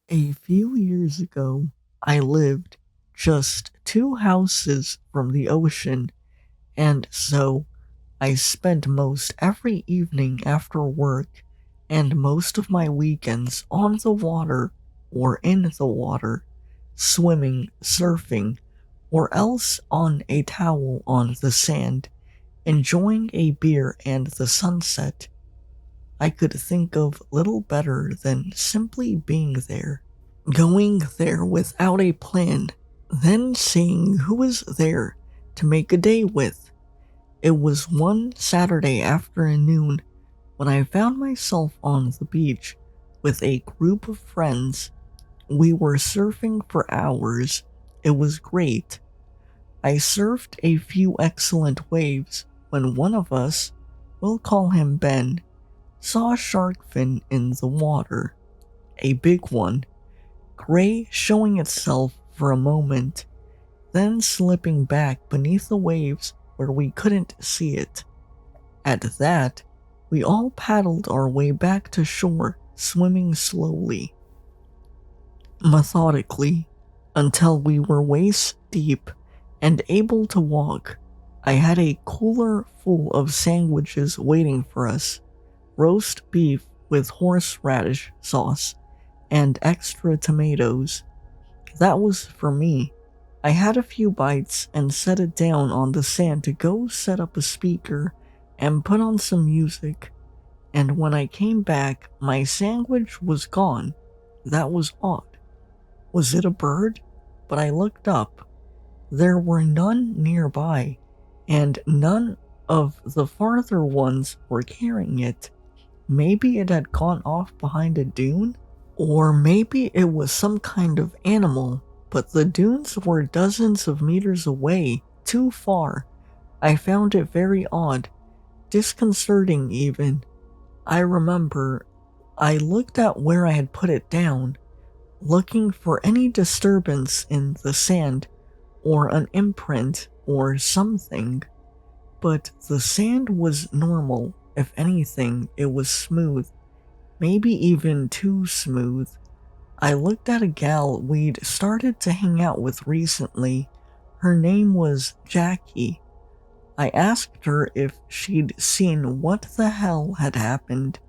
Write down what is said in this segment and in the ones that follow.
A few years ago, I lived just 2 houses from the ocean, and so I spent most every evening after work and most of my weekends on the water or in the water, swimming, surfing, or else on a towel on the sand, enjoying a beer and the sunset. I could think of little better than simply being there. Going there without a plan, then seeing who was there to make a day with. It was one Saturday afternoon when I found myself on the beach with a group of friends. We were surfing for hours. It was great. I surfed a few excellent waves when one of us, we'll call him Ben, saw a shark fin in the water. A big one, gray showing itself for a moment, then slipping back beneath the waves where we couldn't see it. At that, we all paddled our way back to shore, swimming slowly, methodically, until we were waist deep and able to walk. I had a cooler full of sandwiches waiting for us, roast beef with horseradish sauce, and extra tomatoes. That was for me. I had a few bites and set it down on the sand to go set up a speaker and put on some music. And when I came back, my sandwich was gone. That was odd. Was it a bird? But I looked up. There were none nearby, and none of the farther ones were carrying it. Maybe it had gone off behind a dune? Or maybe it was some kind of animal, but the dunes were dozens of meters away, too far. I found it very odd, disconcerting even. I remember I looked at where I had put it down, looking for any disturbance in the sand, or an imprint, or something. But the sand was normal. If anything, it was smooth. Maybe even too smooth. I looked at a gal we'd started to hang out with recently. Her name was Jackie. I asked her if she'd seen what the hell had happened,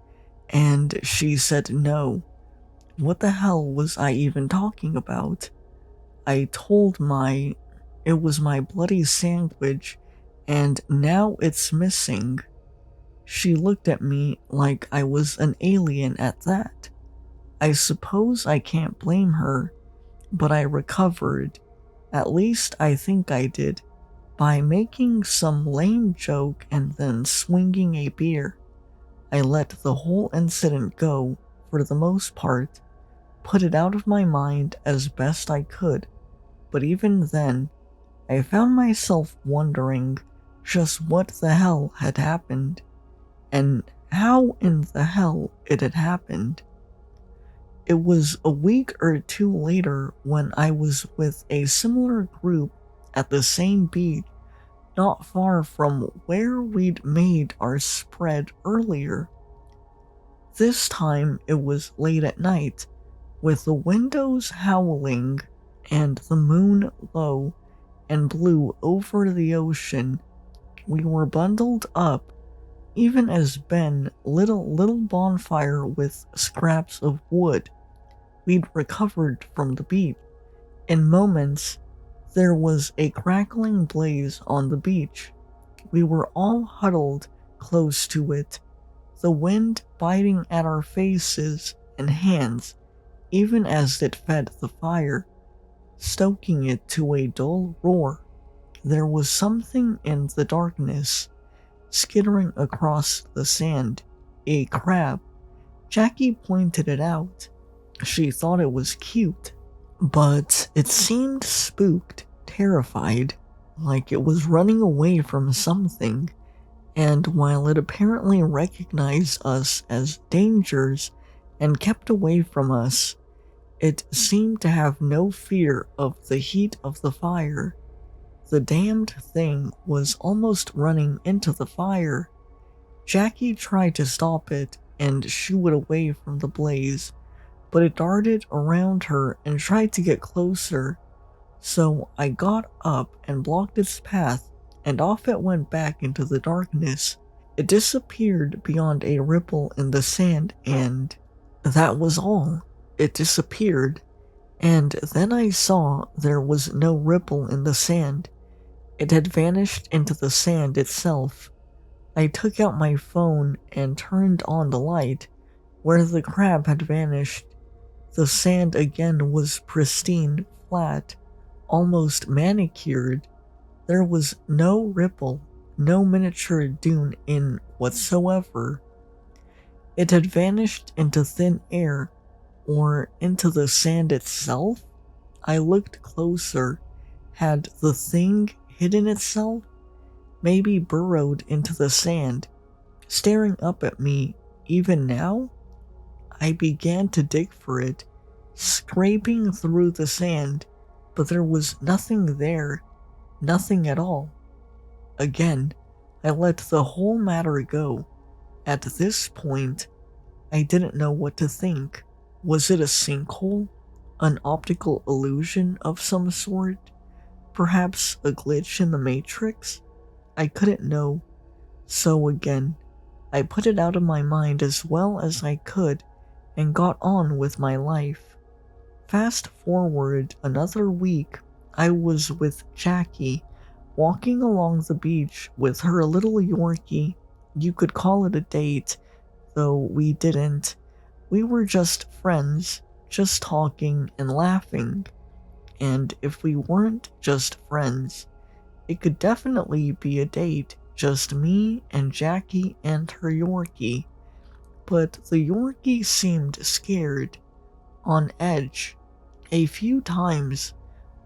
and she said no. What the hell was I even talking about? I told it was my bloody sandwich, and now it's missing. She looked at me like I was an alien at that. I suppose I can't blame her, but I recovered, at least I think I did, by making some lame joke and then swinging a beer. I let the whole incident go, for the most part, put it out of my mind as best I could, but even then, I found myself wondering just what the hell had happened, and how in the hell it had happened. It was a week or two later when I was with a similar group at the same beach, not far from where we'd made our spread earlier. This time it was late at night, with the windows howling and the moon low and blue over the ocean. We were bundled up, even as Ben lit a little bonfire with scraps of wood we'd recovered from the beach. In moments, there was a crackling blaze on the beach. We were all huddled close to it, the wind biting at our faces and hands, even as it fed the fire, stoking it to a dull roar. There was something in the darkness, skittering across the sand, a crab. Jackie pointed it out. She thought it was cute, but it seemed spooked, terrified, like it was running away from something, and while it apparently recognized us as dangers and kept away from us, it seemed to have no fear of the heat of the fire. The damned thing was almost running into the fire. Jackie tried to stop it and shoo it away from the blaze, but it darted around her and tried to get closer. So I got up and blocked its path, and off it went back into the darkness. It disappeared beyond a ripple in the sand, and that was all. It disappeared, and then I saw there was no ripple in the sand. It had vanished into the sand itself. I took out my phone and turned on the light. Where the crab had vanished, the sand again was pristine, flat, almost manicured. There was no ripple, no miniature dune in whatsoever. It had vanished into thin air, or into the sand itself? I looked closer. Had the thing hidden itself? Maybe burrowed into the sand, staring up at me even now? I began to dig for it, scraping through the sand, but there was nothing there, nothing at all. Again, I let the whole matter go. At this point, I didn't know what to think. Was it a sinkhole? An optical illusion of some sort? Perhaps a glitch in the Matrix? I couldn't know. So again, I put it out of my mind as well as I could and got on with my life. Fast forward another week, I was with Jackie, walking along the beach with her little Yorkie. You could call it a date, though we didn't. We were just friends, just talking and laughing. And if we weren't just friends, it could definitely be a date, just me and Jackie and her Yorkie. But the Yorkie seemed scared, on edge. A few times,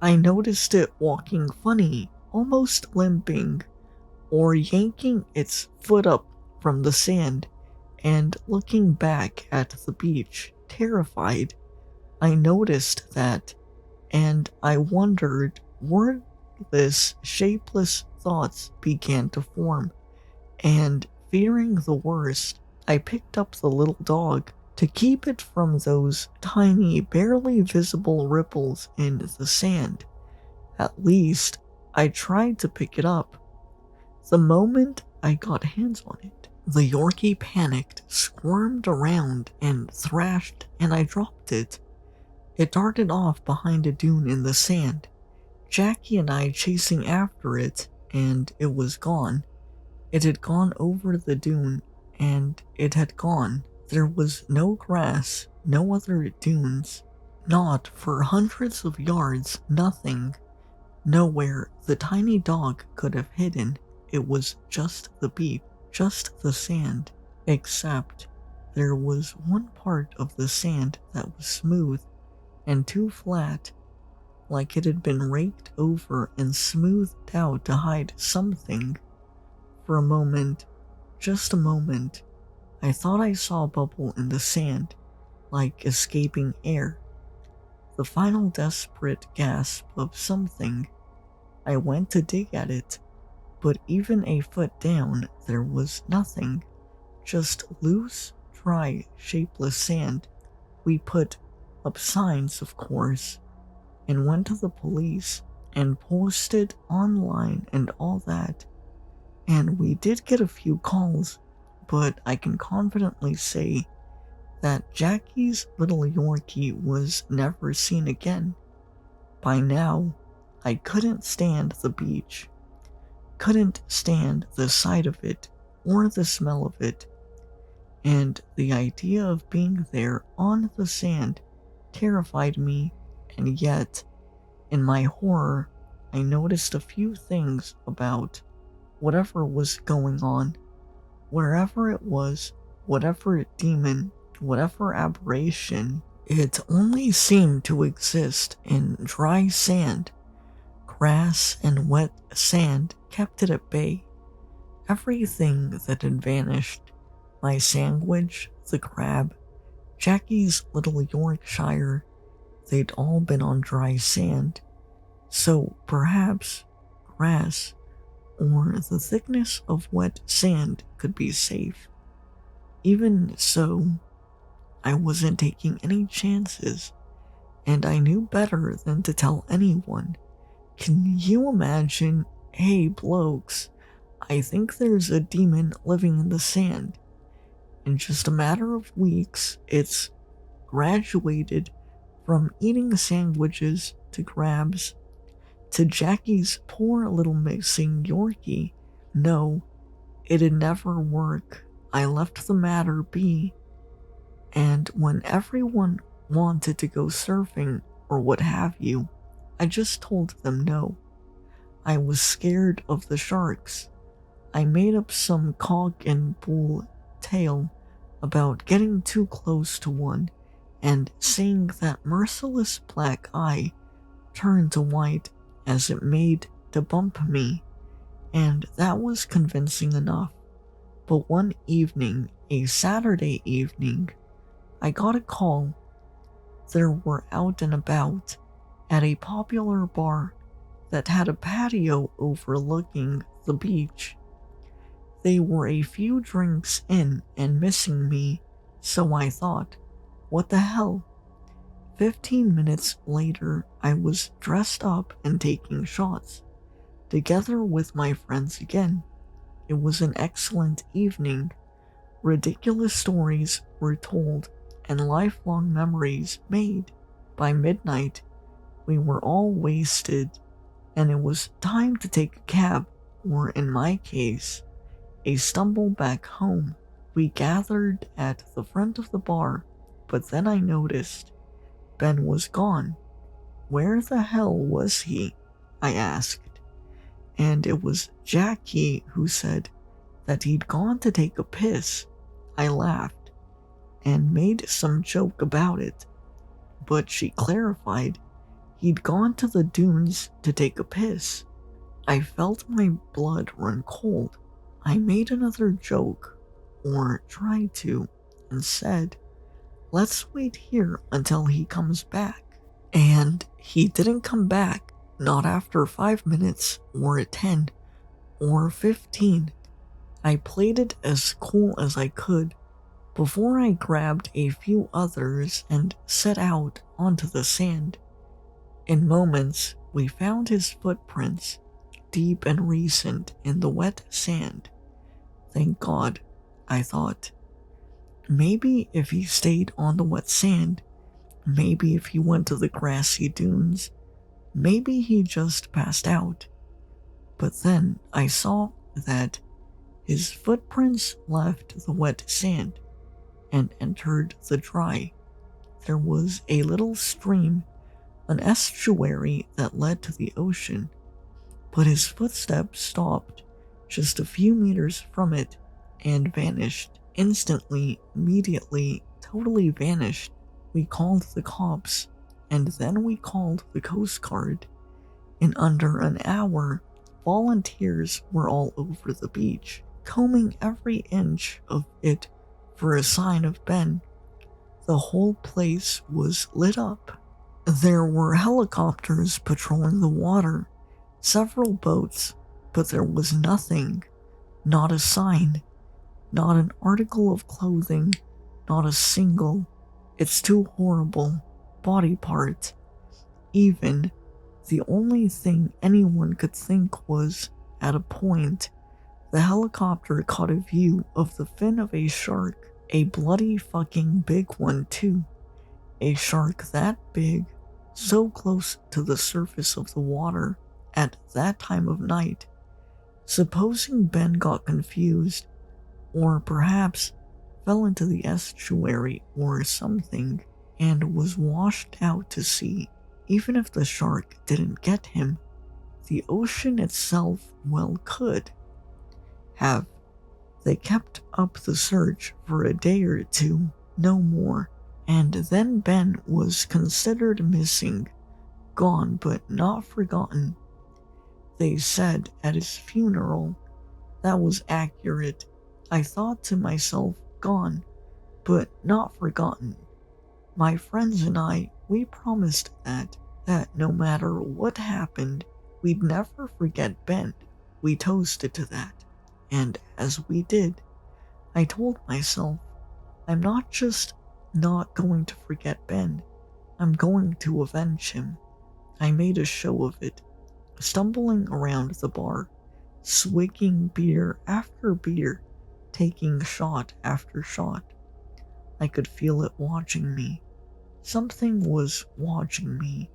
I noticed it walking funny, almost limping, or yanking its foot up from the sand and looking back at the beach, terrified. I noticed that, and I wondered, wordless, shapeless thoughts began to form, and fearing the worst, I picked up the little dog to keep it from those tiny, barely visible ripples in the sand. At least, I tried to pick it up. The moment I got hands on it, the Yorkie panicked, squirmed around, and thrashed, and I dropped it. It darted off behind a dune in the sand, Jackie and I chasing after it, and it was gone. It had gone over the dune, and it had gone. There was no grass, no other dunes. Not for hundreds of yards, nothing. Nowhere the tiny dog could have hidden. It was just the beach, just the sand. Except there was one part of the sand that was smooth and too flat, like it had been raked over and smoothed out to hide something. For a moment, just a moment, I thought I saw a bubble in the sand, like escaping air. The final desperate gasp of something. I went to dig at it, but even a foot down, there was nothing. Just loose, dry, shapeless sand. We put up signs, of course, and went to the police and posted online and all that. And we did get a few calls, but I can confidently say that Jackie's little Yorkie was never seen again. By now, I couldn't stand the beach, couldn't stand the sight of it or the smell of it, and the idea of being there on the sand terrified me, and yet, in my horror, I noticed a few things about whatever was going on, wherever it was, whatever demon, whatever aberration. It only seemed to exist in dry sand. Grass and wet sand kept it at bay. Everything that had vanished, my sandwich, the crab, Jackie's little Yorkshire, they'd all been on dry sand. So perhaps grass or the thickness of wet sand could be safe. Even so, I wasn't taking any chances, and I knew better than to tell anyone. Can you imagine? Hey, blokes, I think there's a demon living in the sand. In just a matter of weeks, it's graduated from eating sandwiches to grabs to Jackie's poor little missing Yorkie. No, it'd never work. I left the matter be, and when everyone wanted to go surfing or what have you, I just told them no. I was scared of the sharks. I made up some cock and bull tale about getting too close to one and seeing that merciless black eye turn to white as it made to bump me, and that was convincing enough. But one evening, a Saturday evening, I got a call. There were out and about at a popular bar that had a patio overlooking the beach. They were a few drinks in and missing me, so I thought, what the hell? 15 minutes later, I was dressed up and taking shots, together with my friends again. It was an excellent evening. Ridiculous stories were told and lifelong memories made. By midnight, we were all wasted, and it was time to take a cab, or in my case, a stumble back home. We gathered at the front of the bar, but then I noticed Ben was gone. Where the hell was he? I asked, and it was Jackie who said that he'd gone to take a piss. I laughed and made some joke about it, but she clarified he'd gone to the dunes to take a piss. I felt my blood run cold. I made another joke, or tried to, and said, let's wait here until he comes back. And he didn't come back, not after 5 minutes, or 10, or 15. I played it as cool as I could before I grabbed a few others and set out onto the sand. In moments, we found his footprints, deep and recent in the wet sand. Thank God, I thought. Maybe if he stayed on the wet sand, maybe if he went to the grassy dunes, maybe he just passed out. But then I saw that his footprints left the wet sand and entered the dry. There was a little stream, an estuary that led to the ocean, but his footsteps stopped just a few meters from it and vanished instantly, immediately, totally vanished. We called the cops, and then we called the Coast Guard. In under an hour, volunteers were all over the beach, combing every inch of it for a sign of Ben. The whole place was lit up. There were helicopters patrolling the water, several boats, but there was nothing, not a sign, not an article of clothing, not a single, it's too horrible, body part. Even the only thing anyone could think was, at a point, the helicopter caught a view of the fin of a shark, a bloody fucking big one too. A shark that big, so close to the surface of the water at that time of night. Supposing Ben got confused, or perhaps fell into the estuary or something and was washed out to sea. Even if the shark didn't get him, the ocean itself well could have. They kept up the search for a day or two, no more, and then Ben was considered missing, gone but not forgotten. They said at his funeral. That was accurate. I thought to myself, gone, but not forgotten. My friends and I, we promised that no matter what happened, we'd never forget Ben. We toasted to that. And as we did, I told myself, I'm not just not going to forget Ben. I'm going to avenge him. I made a show of it, stumbling around the bar, swigging beer after beer, taking shot after shot. I could feel it watching me. Something was watching me.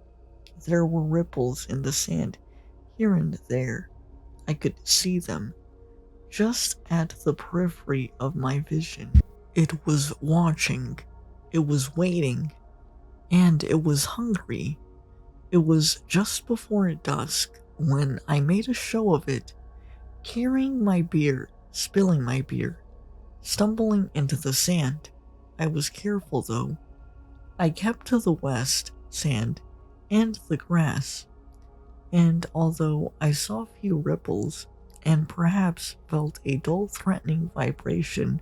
There were ripples in the sand here and there. I could see them, just at the periphery of my vision. It was watching. It was waiting. And it was hungry. It was just before dusk when I made a show of it, carrying my beer, spilling my beer, stumbling into the sand. I was careful though. I kept to the west, sand, and the grass, and although I saw few ripples, and perhaps felt a dull threatening vibration,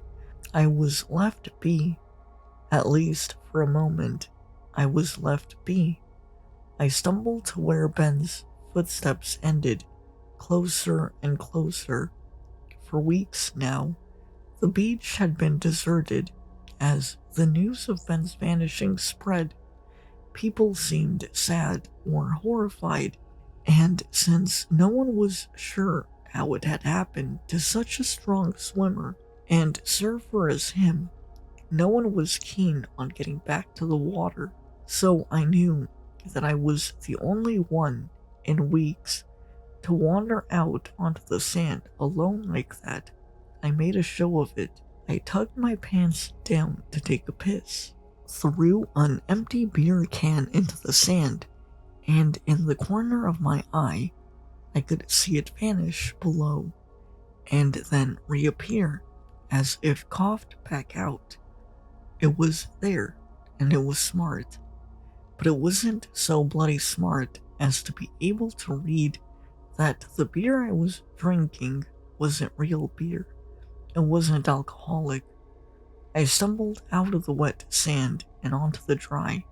I was left be. At least for a moment, I was left be. I stumbled to where Ben's footsteps ended, closer and closer. For weeks now, the beach had been deserted. As the news of Ben's vanishing spread, people seemed sad or horrified, and since no one was sure how it had happened to such a strong swimmer and surfer as him, no one was keen on getting back to the water. So I knew that I was the only one in weeks to wander out onto the sand alone like that. I made a show of it. I tugged my pants down to take a piss, threw an empty beer can into the sand, and in the corner of my eye, I could see it vanish below, and then reappear, as if coughed back out. It was there, and it was smart, but it wasn't so bloody smart as to be able to read that the beer I was drinking wasn't real beer. It wasn't alcoholic. I stumbled out of the wet sand and onto the dry,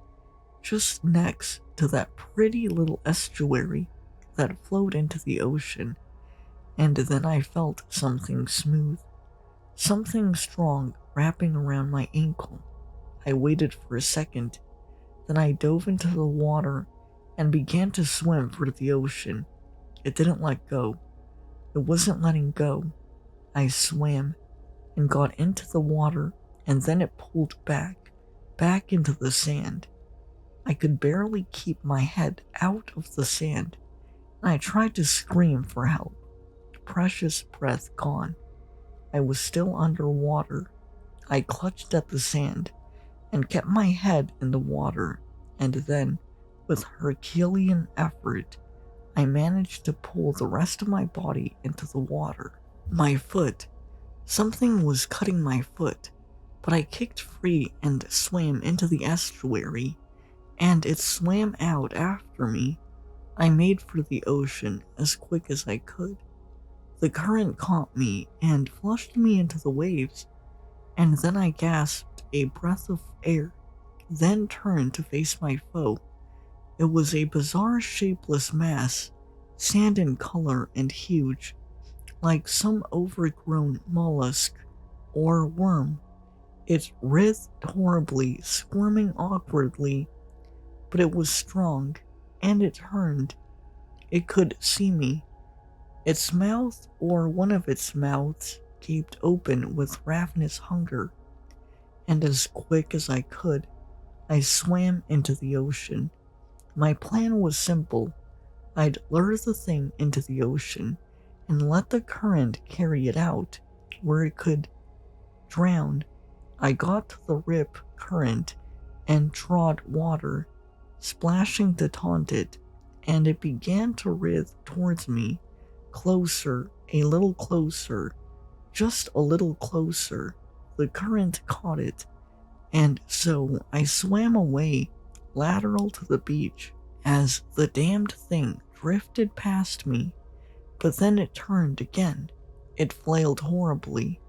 just next to that pretty little estuary that flowed into the ocean, and then I felt something smooth, something strong wrapping around my ankle. I waited for a second, then I dove into the water and began to swim for the ocean. It didn't let go. It wasn't letting go. I swam and got into the water, and then it pulled back into the sand. I could barely keep my head out of the sand, and I tried to scream for help. Precious breath gone. I was still underwater. I clutched at the sand and kept my head in the water, and then, with Herculean effort, I managed to pull the rest of my body into the water. My foot. Something was cutting my foot, but I kicked free and swam into the estuary, and it swam out after me. I made for the ocean as quick as I could. The current caught me and flushed me into the waves, and then I gasped a breath of air, then turned to face my foe. It was a bizarre shapeless mass, sand in color and huge, like some overgrown mollusk or worm. It writhed horribly, squirming awkwardly, but it was strong, and it turned. It could see me. Its mouth, or one of its mouths, gaped open with ravenous hunger, and as quick as I could, I swam into the ocean. My plan was simple. I'd lure the thing into the ocean and let the current carry it out where it could drown. I got to the rip current and trod water, splashing to taunt it, and it began to writhe towards me, closer, a little closer, just a little closer. The current caught it, and so I swam away, lateral to the beach, as the damned thing drifted past me. But then it turned again. It flailed horribly,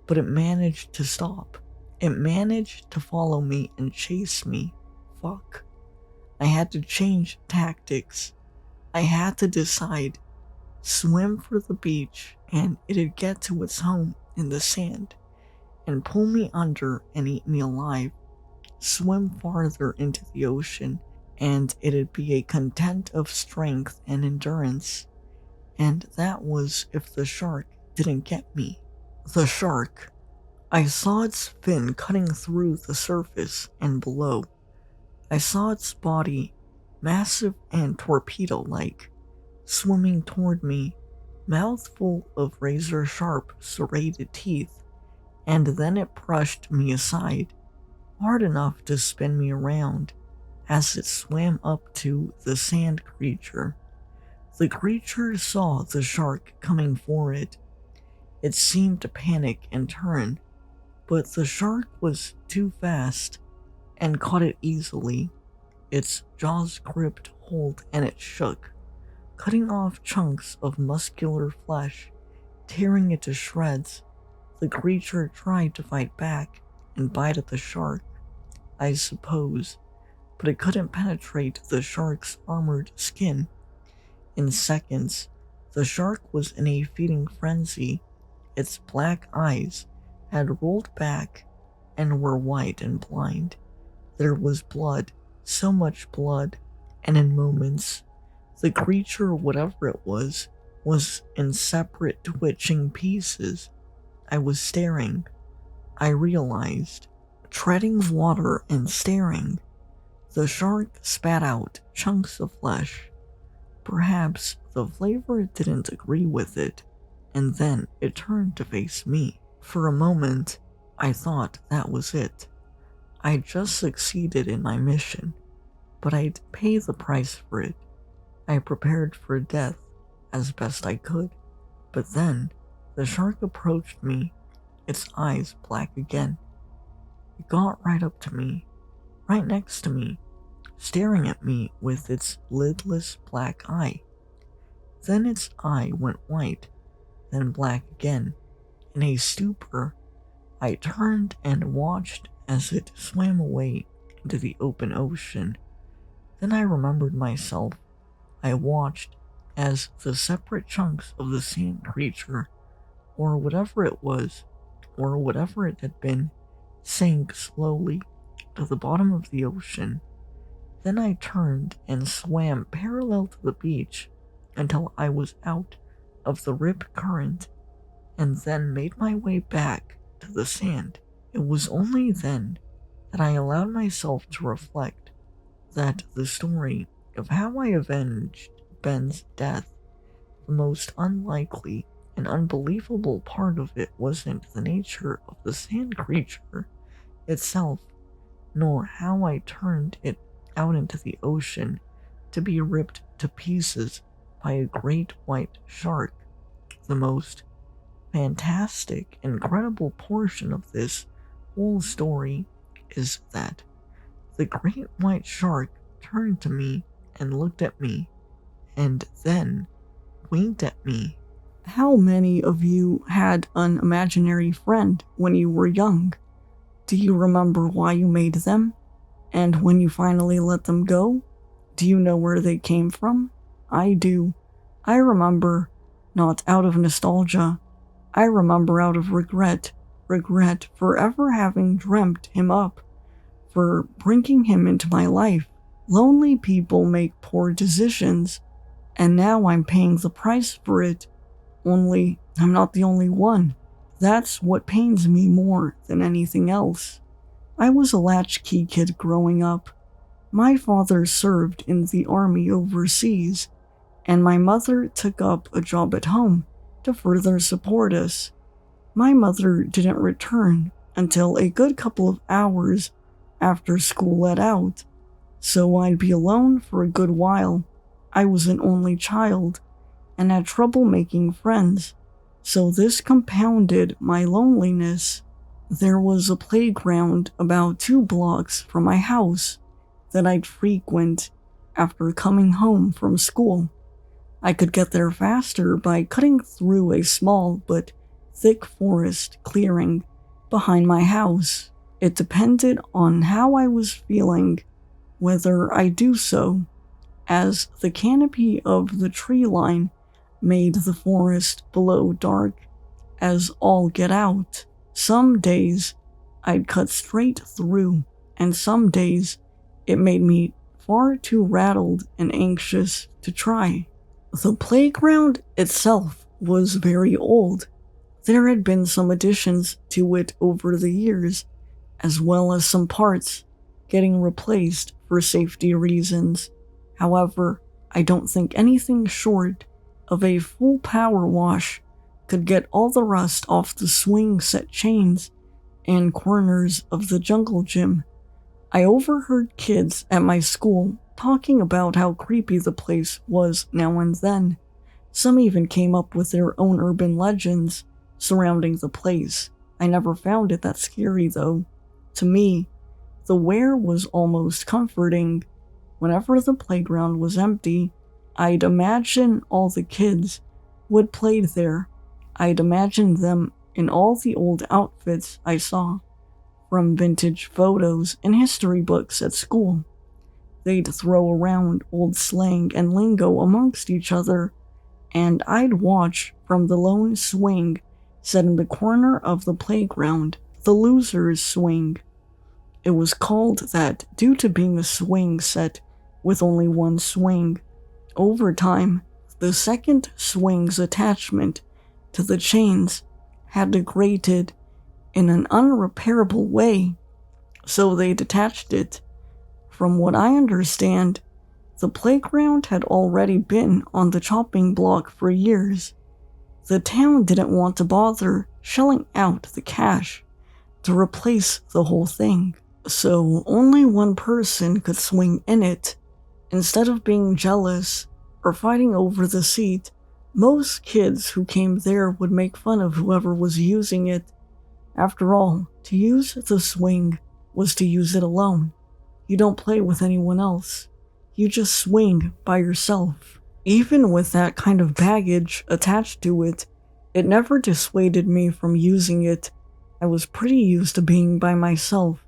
but it managed to stop. It managed to follow me and chase me. Fuck. I had to change tactics. I had to decide. Swim for the beach, and it'd get to its home in the sand, and pull me under and eat me alive. swim farther into the ocean, and it'd be a content of strength and endurance. And that was if the shark didn't get me. The shark. I saw its fin cutting through the surface and below. I saw its body, massive and torpedo-like, swimming toward me, mouth full of razor-sharp serrated teeth, and then it brushed me aside, hard enough to spin me around as it swam up to the sand creature. The creature saw the shark coming for it. It seemed to panic and turn, but the shark was too fast and caught it easily. Its jaws gripped hold and it shook, cutting off chunks of muscular flesh, tearing it to shreds. The creature tried to fight back and bite at the shark, I suppose, but it couldn't penetrate the shark's armored skin. In seconds, the shark was in a feeding frenzy. Its black eyes had rolled back and were white and blind. There was blood, so much blood, and in moments, the creature, whatever it was in separate twitching pieces. I was staring. I realized, treading water and staring. The shark spat out chunks of flesh. Perhaps the flavor didn't agree with it, and then it turned to face me. For a moment, I thought that was it. I'd just succeeded in my mission, but I'd pay the price for it. I prepared for death as best I could, but then the shark approached me, its eyes black again. It got right up to me, right next to me, staring at me with its lidless black eye. Then its eye went white, then black again. In a stupor, I turned and watched as it swam away into the open ocean. Then I remembered myself. I watched as the separate chunks of the sand creature, or whatever it was, or whatever it had been, sank slowly to the bottom of the ocean. Then I turned and swam parallel to the beach until I was out of the rip current, and then made my way back to the sand. It was only then that I allowed myself to reflect that the story of how I avenged Ben's death, the most unlikely and unbelievable part of it wasn't the nature of the sand creature itself, nor how I turned it out into the ocean to be ripped to pieces by a great white shark. The most fantastic, incredible portion of this whole story is that the great white shark turned to me and looked at me, and then winked at me. How many of you had an imaginary friend when you were young? Do you remember why you made them? And when you finally let them go, do you know where they came from? I do. I remember, not out of nostalgia. I remember out of regret for ever having dreamt him up, for bringing him into my life. Lonely people make poor decisions, and now I'm paying the price for it. Only, I'm not the only one. That's what pains me more than anything else. I was a latchkey kid growing up. My father served in the army overseas, and my mother took up a job at home to further support us. My mother didn't return until a good couple of hours after school let out, so I'd be alone for a good while. I was an only child and had trouble making friends, so this compounded my loneliness. There was a playground about 2 blocks from my house that I'd frequent after coming home from school. I could get there faster by cutting through a small but thick forest clearing behind my house. It depended on how I was feeling whether I do so, as the canopy of the tree line made the forest below dark as all get out. Some days I'd cut straight through and some days it made me far too rattled and anxious to try. The playground itself was very old. There had been some additions to it over the years, as well as some parts getting replaced for safety reasons. However, I don't think anything short of a full power wash could get all the rust off the swing set chains and corners of the jungle gym. I overheard kids at my school talking about how creepy the place was now and then. Some even came up with their own urban legends surrounding the place. I never found it that scary though. To me, the wear was almost comforting. Whenever the playground was empty, I'd imagine all the kids who had played there. I'd imagine them in all the old outfits I saw from vintage photos and history books at school. They'd throw around old slang and lingo amongst each other, and I'd watch from the lone swing set in the corner of the playground, the loser's swing. It was called that due to being a swing set with only one swing. Over time, the second swing's attachment to the chains had degraded in an unrepairable way, so they detached it. From what I understand, the playground had already been on the chopping block for years. The town didn't want to bother shelling out the cash to replace the whole thing, so only one person could swing in it. Instead of being jealous or fighting over the seat, most kids who came there would make fun of whoever was using it. After all, to use the swing was to use it alone. You don't play with anyone else. You just swing by yourself. Even with that kind of baggage attached to it, it never dissuaded me from using it. I was pretty used to being by myself,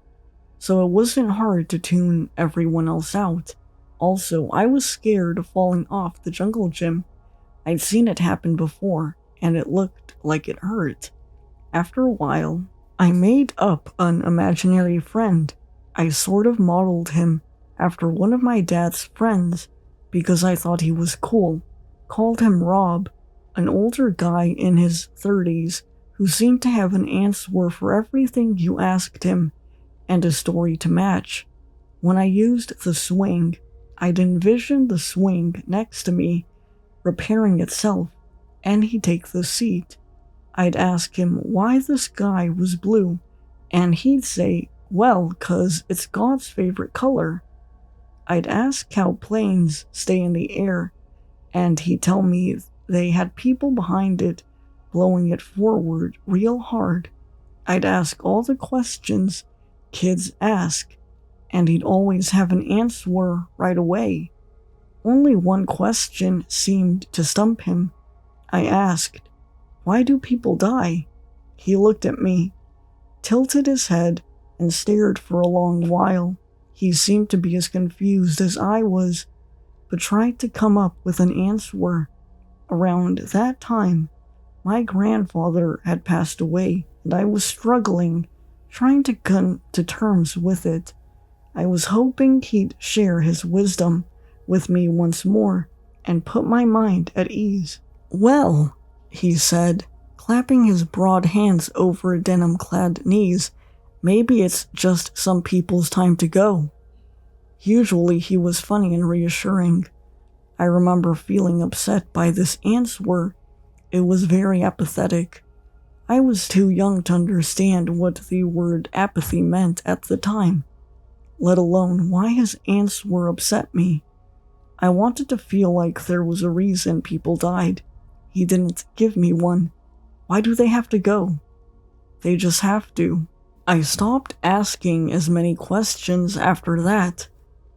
so it wasn't hard to tune everyone else out. Also, I was scared of falling off the jungle gym. I'd seen it happen before, and it looked like it hurt. After a while, I made up an imaginary friend. I sort of modeled him after one of my dad's friends because I thought he was cool. Called him Rob, an older guy in his 30s who seemed to have an answer for everything you asked him and a story to match. When I used the swing, I'd envision the swing next to me repairing itself, and he'd take the seat. I'd ask him why the sky was blue, and he'd say, well, 'cause it's God's favorite color. I'd ask how planes stay in the air, and he'd tell me they had people behind it blowing it forward real hard. I'd ask all the questions kids ask, and he'd always have an answer right away. Only one question seemed to stump him. I asked, why do people die? He looked at me, tilted his head, and stared for a long while. He seemed to be as confused as I was, but tried to come up with an answer. Around that time, my grandfather had passed away, and I was struggling, trying to come to terms with it. I was hoping he'd share his wisdom with me once more and put my mind at ease. Well, he said, clapping his broad hands over denim-clad knees, maybe it's just some people's time to go. Usually he was funny and reassuring. I remember feeling upset by this answer. It was very apathetic. I was too young to understand what the word apathy meant at the time, let alone why his answer upset me. I wanted to feel like there was a reason people died. He didn't give me one. Why do they have to go? They just have to. I stopped asking as many questions after that.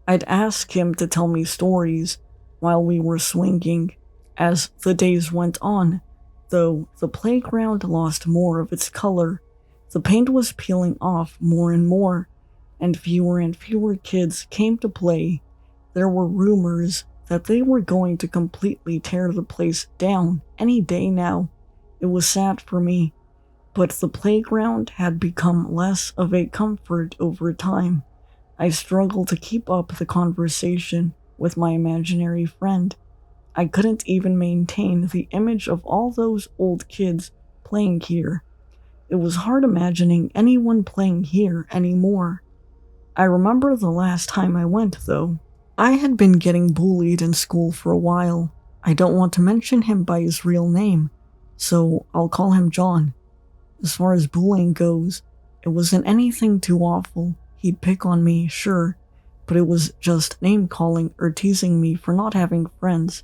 I'd ask him to tell me stories while we were swinging. As the days went on, though, the playground lost more of its color. The paint was peeling off more and more, and fewer kids came to play. There were rumors that they were going to completely tear the place down any day now. It was sad for me, but the playground had become less of a comfort over time. I struggled to keep up the conversation with my imaginary friend. I couldn't even maintain the image of all those old kids playing here. It was hard imagining anyone playing here anymore. I remember the last time I went, though. I had been getting bullied in school for a while. I don't want to mention him by his real name, so I'll call him John. As far as bullying goes, it wasn't anything too awful. He'd pick on me, sure, but it was just name-calling or teasing me for not having friends.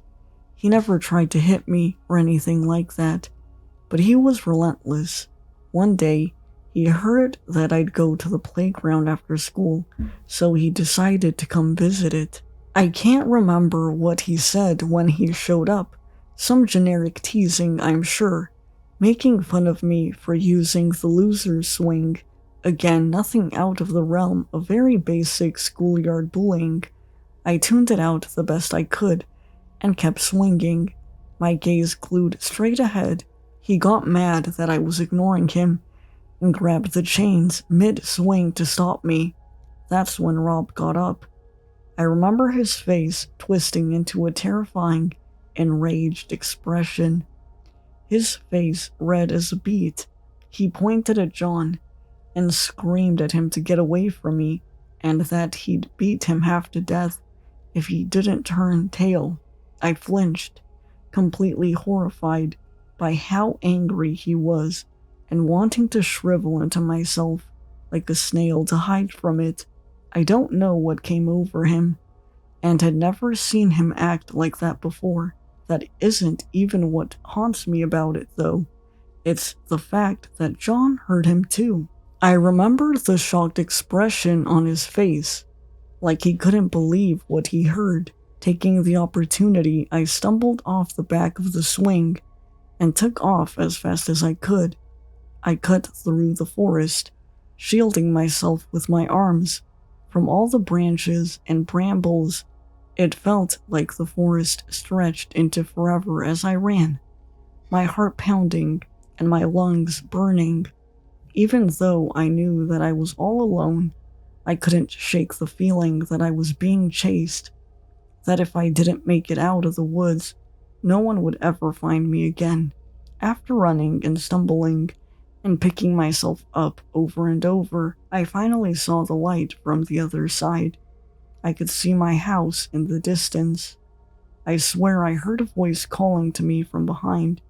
He never tried to hit me or anything like that, but he was relentless. One day, he heard that I'd go to the playground after school, so he decided to come visit it. I can't remember what he said when he showed up. Some generic teasing, I'm sure, making fun of me for using the loser's swing. Again, nothing out of the realm of very basic schoolyard bullying. I tuned it out the best I could and kept swinging, my gaze glued straight ahead. He got mad that I was ignoring him and grabbed the chains mid-swing to stop me. That's when Rob got up. I remember his face twisting into a terrifying, enraged expression. His face red as a beet. He pointed at John and screamed at him to get away from me and that he'd beat him half to death if he didn't turn tail. I flinched, completely horrified by how angry he was and wanting to shrivel into myself like a snail to hide from it. I don't know what came over him, and had never seen him act like that before. That isn't even what haunts me about it, though. It's the fact that John heard him too. I remember the shocked expression on his face, like he couldn't believe what he heard. Taking the opportunity, I stumbled off the back of the swing and took off as fast as I could. I cut through the forest, shielding myself with my arms from all the branches and brambles. It felt like the forest stretched into forever as I ran, my heart pounding and my lungs burning. Even though I knew that I was all alone, I couldn't shake the feeling that I was being chased, that if I didn't make it out of the woods, no one would ever find me again. After running and stumbling and picking myself up over and over, I finally saw the light from the other side. I could see my house in the distance. I swear I heard a voice calling to me from behind,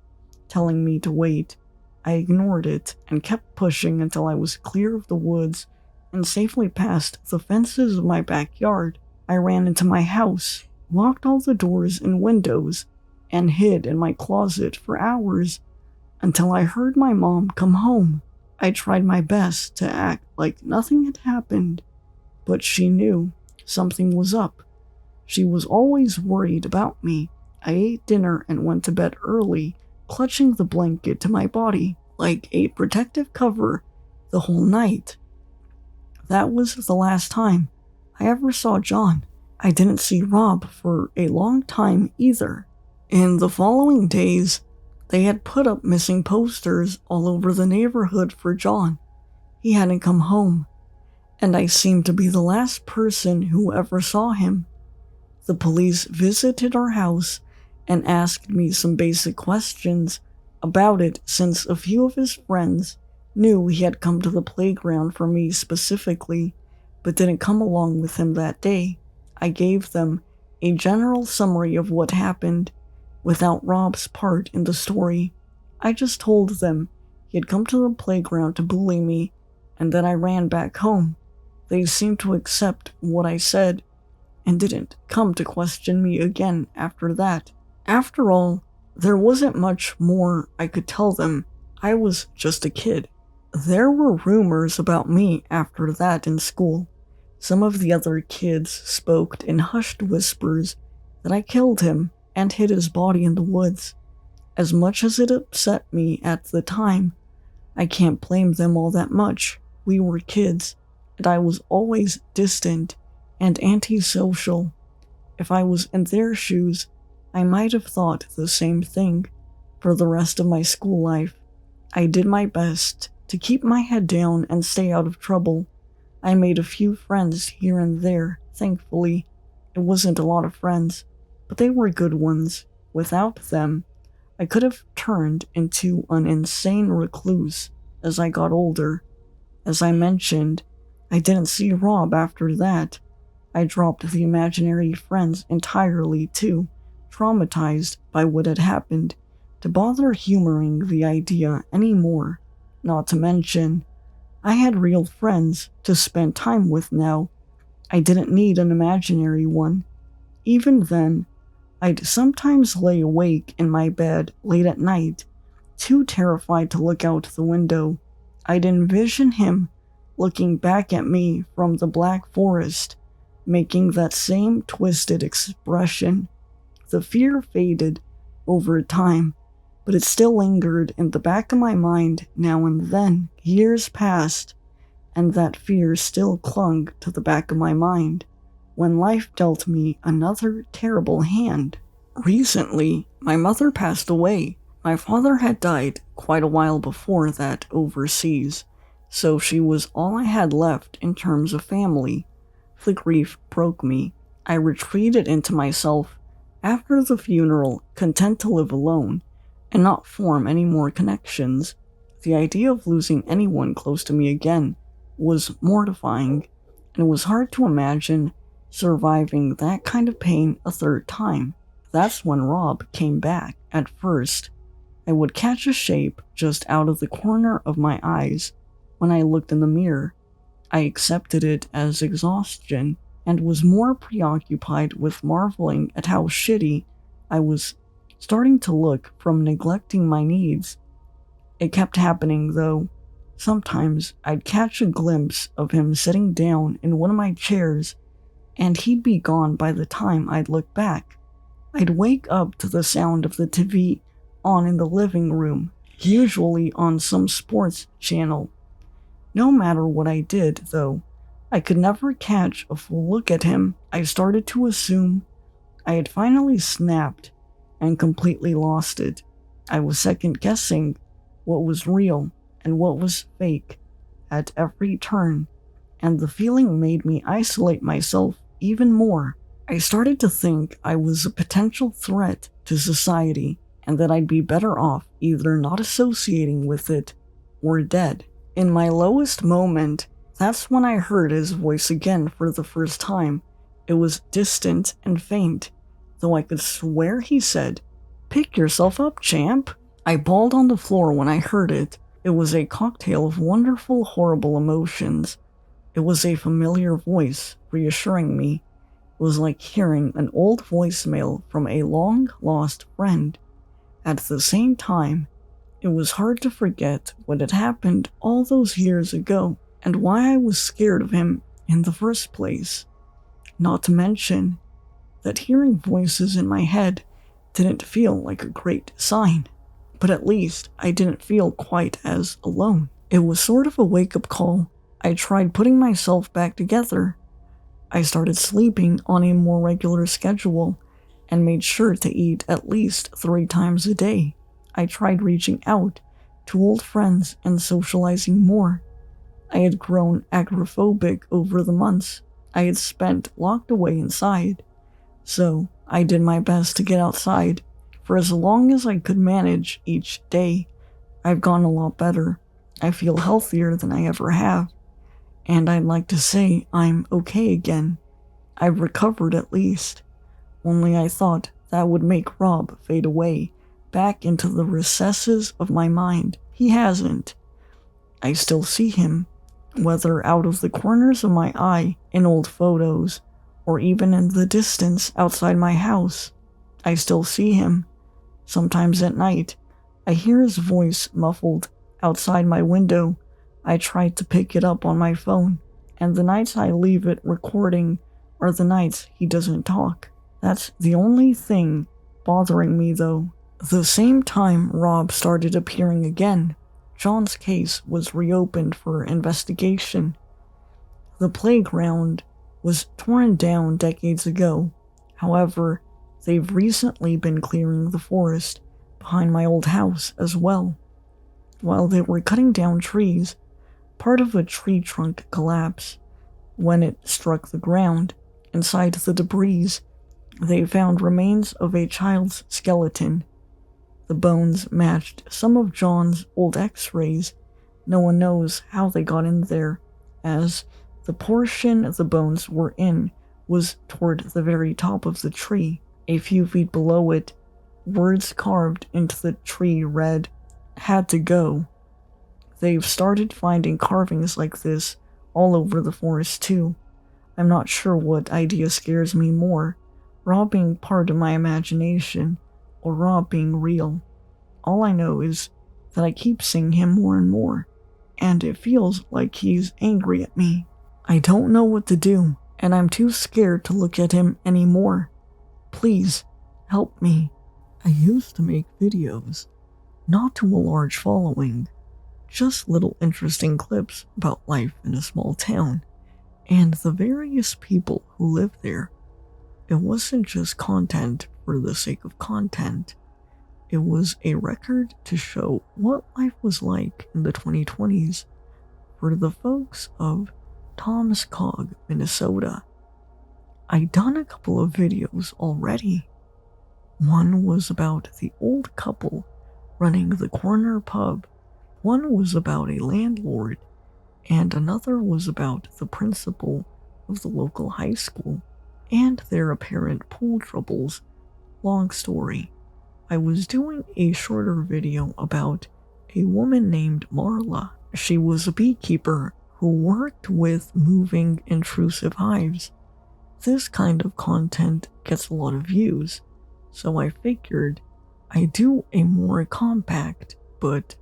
telling me to wait. I ignored it and kept pushing until I was clear of the woods and safely past the fences of my backyard. I ran into my house, locked all the doors and windows, and hid in my closet for hours until I heard my mom come home. I tried my best to act like nothing had happened, but she knew something was up. She was always worried about me. I ate dinner and went to bed early, clutching the blanket to my body like a protective cover the whole night. That was the last time I ever saw John. I didn't see Rob for a long time either. In the following days, they had put up missing posters all over the neighborhood for John. He hadn't come home, and I seemed to be the last person who ever saw him. The police visited our house and asked me some basic questions about it since a few of his friends knew he had come to the playground for me specifically, but didn't come along with him that day. I gave them a general summary of what happened, without Rob's part in the story. I just told them he had come to the playground to bully me, and then I ran back home. They seemed to accept what I said, and didn't come to question me again after that. After all, there wasn't much more I could tell them. I was just a kid. There were rumors about me after that in school. Some of the other kids spoke in hushed whispers that I killed him and hid his body in the woods. As much as it upset me at the time, I can't blame them all that much. We were kids, and I was always distant and antisocial. If I was in their shoes, I might have thought the same thing. For the rest of my school life, I did my best to keep my head down and stay out of trouble. I made a few friends here and there, thankfully. It wasn't a lot of friends, but they were good ones. Without them, I could have turned into an insane recluse as I got older. As I mentioned, I didn't see Rob after that. I dropped the imaginary friends entirely too, traumatized by what had happened, to bother humoring the idea anymore. Not to mention, I had real friends to spend time with now. I didn't need an imaginary one. Even then, I'd sometimes lay awake in my bed late at night, too terrified to look out the window. I'd envision him looking back at me from the black forest, making that same twisted expression. The fear faded over time, but it still lingered in the back of my mind now and then. Years passed, and that fear still clung to the back of my mind when life dealt me another terrible hand. Recently, my mother passed away. My father had died quite a while before that overseas, so she was all I had left in terms of family. The grief broke me. I retreated into myself after the funeral, content to live alone and not form any more connections. The idea of losing anyone close to me again was mortifying, and it was hard to imagine surviving that kind of pain a third time. That's when Rob came back. At first, I would catch a shape just out of the corner of my eyes when I looked in the mirror. I accepted it as exhaustion and was more preoccupied with marveling at how shitty I was starting to look from neglecting my needs. It kept happening though. Sometimes I'd catch a glimpse of him sitting down in one of my chairs, and he'd be gone by the time I'd look back. I'd wake up to the sound of the TV on in the living room, usually on some sports channel. No matter what I did, though, I could never catch a full look at him. I started to assume I had finally snapped and completely lost it. I was second guessing what was real and what was fake at every turn, and the feeling made me isolate myself even more. I started to think I was a potential threat to society and that I'd be better off either not associating with it or dead. In my lowest moment, that's when I heard his voice again for the first time. It was distant and faint, though I could swear he said, "Pick yourself up, champ." I bawled on the floor when I heard it. It was a cocktail of wonderful, horrible emotions. It was a familiar voice, reassuring me. It was like hearing an old voicemail from a long-lost friend. At the same time, it was hard to forget what had happened all those years ago and why I was scared of him in the first place. Not to mention that hearing voices in my head didn't feel like a great sign, but at least I didn't feel quite as alone. It was sort of a wake-up call. I tried putting myself back together. I started sleeping on a more regular schedule and made sure to eat at least 3 times a day. I tried reaching out to old friends and socializing more. I had grown agoraphobic over the months I had spent locked away inside, so I did my best to get outside for as long as I could manage each day. I've gone a lot better. I feel healthier than I ever have, and I'd like to say I'm okay again. I've recovered at least. Only I thought that would make Rob fade away, back into the recesses of my mind. He hasn't. I still see him, whether out of the corners of my eye in old photos, or even in the distance outside my house. I still see him. Sometimes at night, I hear his voice muffled outside my window. I try to pick it up on my phone, and the nights I leave it recording are the nights he doesn't talk. That's the only thing bothering me, though. The same time Rob started appearing again, John's case was reopened for investigation. The playground was torn down decades ago. However, they've recently been clearing the forest behind my old house as well. While they were cutting down trees, part of a tree trunk collapsed, When it struck the ground, inside the debris, they found remains of a child's skeleton. The bones matched some of John's old x-rays. No one knows how they got in there, as the portion the bones were in was toward the very top of the tree. A few feet below it, words carved into the tree read, "Had to go." They've started finding carvings like this all over the forest too. I'm not sure what idea scares me more, Rob being part of my imagination, or Rob being real. All I know is that I keep seeing him more and more, and it feels like he's angry at me. I don't know what to do, and I'm too scared to look at him anymore. Please, help me. I used to make videos, not to a large following, just little interesting clips about life in a small town, and the various people who live there. It wasn't just content for the sake of content. It was a record to show what life was like in the 2020s for the folks of Tom's Cog, Minnesota. I'd done a couple of videos already. One was about the old couple running the corner pub, one was about a landlord, and another was about the principal of the local high school and their apparent pool troubles. Long story. I was doing a shorter video about a woman named Marla. She was a beekeeper who worked with moving intrusive hives. This kind of content gets a lot of views, so I figured I'd do a more compact but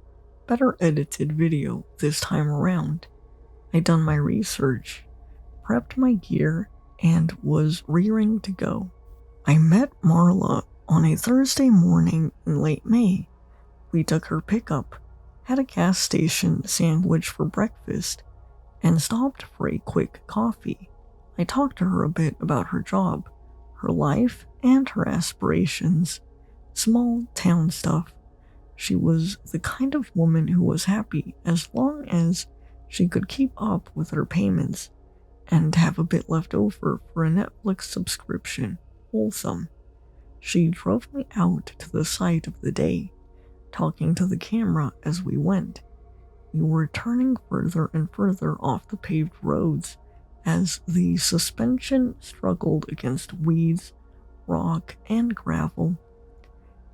better edited video this time around. I'd done my research, prepped my gear, and was rearing to go. I met Marla on a Thursday morning in late May. We took her pickup, had a gas station sandwich for breakfast, and stopped for a quick coffee. I talked to her a bit about her job, her life, and her aspirations. Small town stuff. She was the kind of woman who was happy as long as she could keep up with her payments and have a bit left over for a Netflix subscription. Wholesome. She drove me out to the site of the day, talking to the camera as we went. We were turning further and further off the paved roads as the suspension struggled against weeds, rock, and gravel.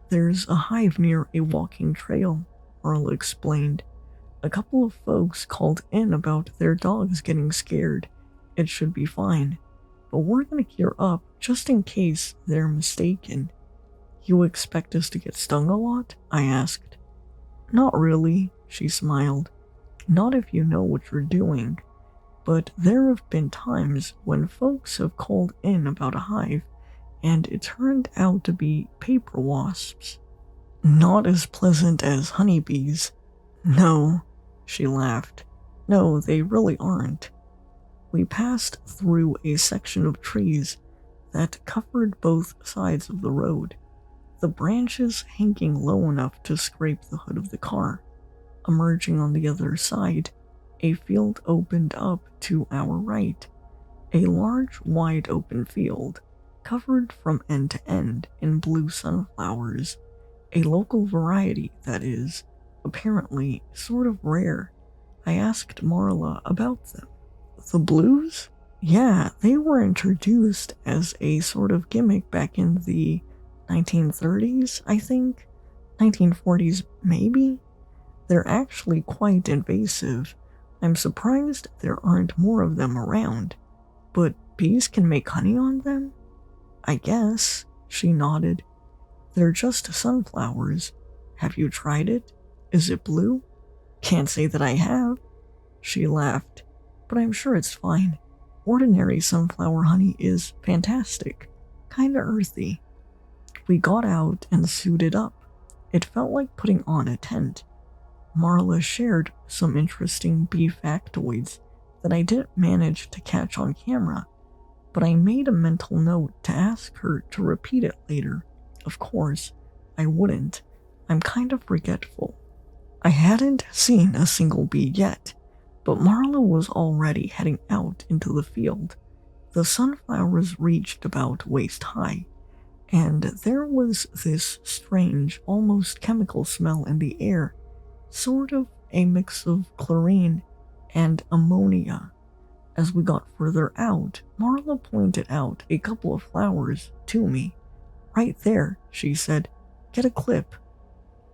"There's a hive near a walking trail," Marla explained. "A couple of folks called in about their dogs getting scared. It should be fine, but we're gonna gear up just in case they're mistaken." "You expect us to get stung a lot?" I asked. "Not really," she smiled. "Not if you know what you're doing. But there have been times when folks have called in about a hive, and it turned out to be paper wasps. Not as pleasant as honeybees." "No," she laughed. "No, they really aren't." We passed through a section of trees that covered both sides of the road, the branches hanging low enough to scrape the hood of the car. Emerging on the other side, a field opened up to our right. A large, wide open field, covered from end to end in blue sunflowers. A local variety, that is, apparently sort of rare. I asked Marla about them. "The blues? Yeah, they were introduced as a sort of gimmick back in the 1930s, I think? 1940s, maybe? They're actually quite invasive. I'm surprised there aren't more of them around. But bees can make honey on them? I guess," she nodded. "They're just sunflowers. Have you tried it? Is it blue?" "Can't say that I have." She laughed. "But I'm sure it's fine. Ordinary sunflower honey is fantastic. Kinda earthy." We got out and suited up. It felt like putting on a tent. Marla shared some interesting bee factoids that I didn't manage to catch on camera, but I made a mental note to ask her to repeat it later. Of course, I wouldn't. I'm kind of forgetful. I hadn't seen a single bee yet, But Marla was already heading out into the field. The sunflowers reached about waist high, and there was this strange, almost chemical smell in the air, sort of a mix of chlorine and ammonia. As we got further out, Marla pointed out a couple of flowers to me. "Right there," she said. "Get a clip."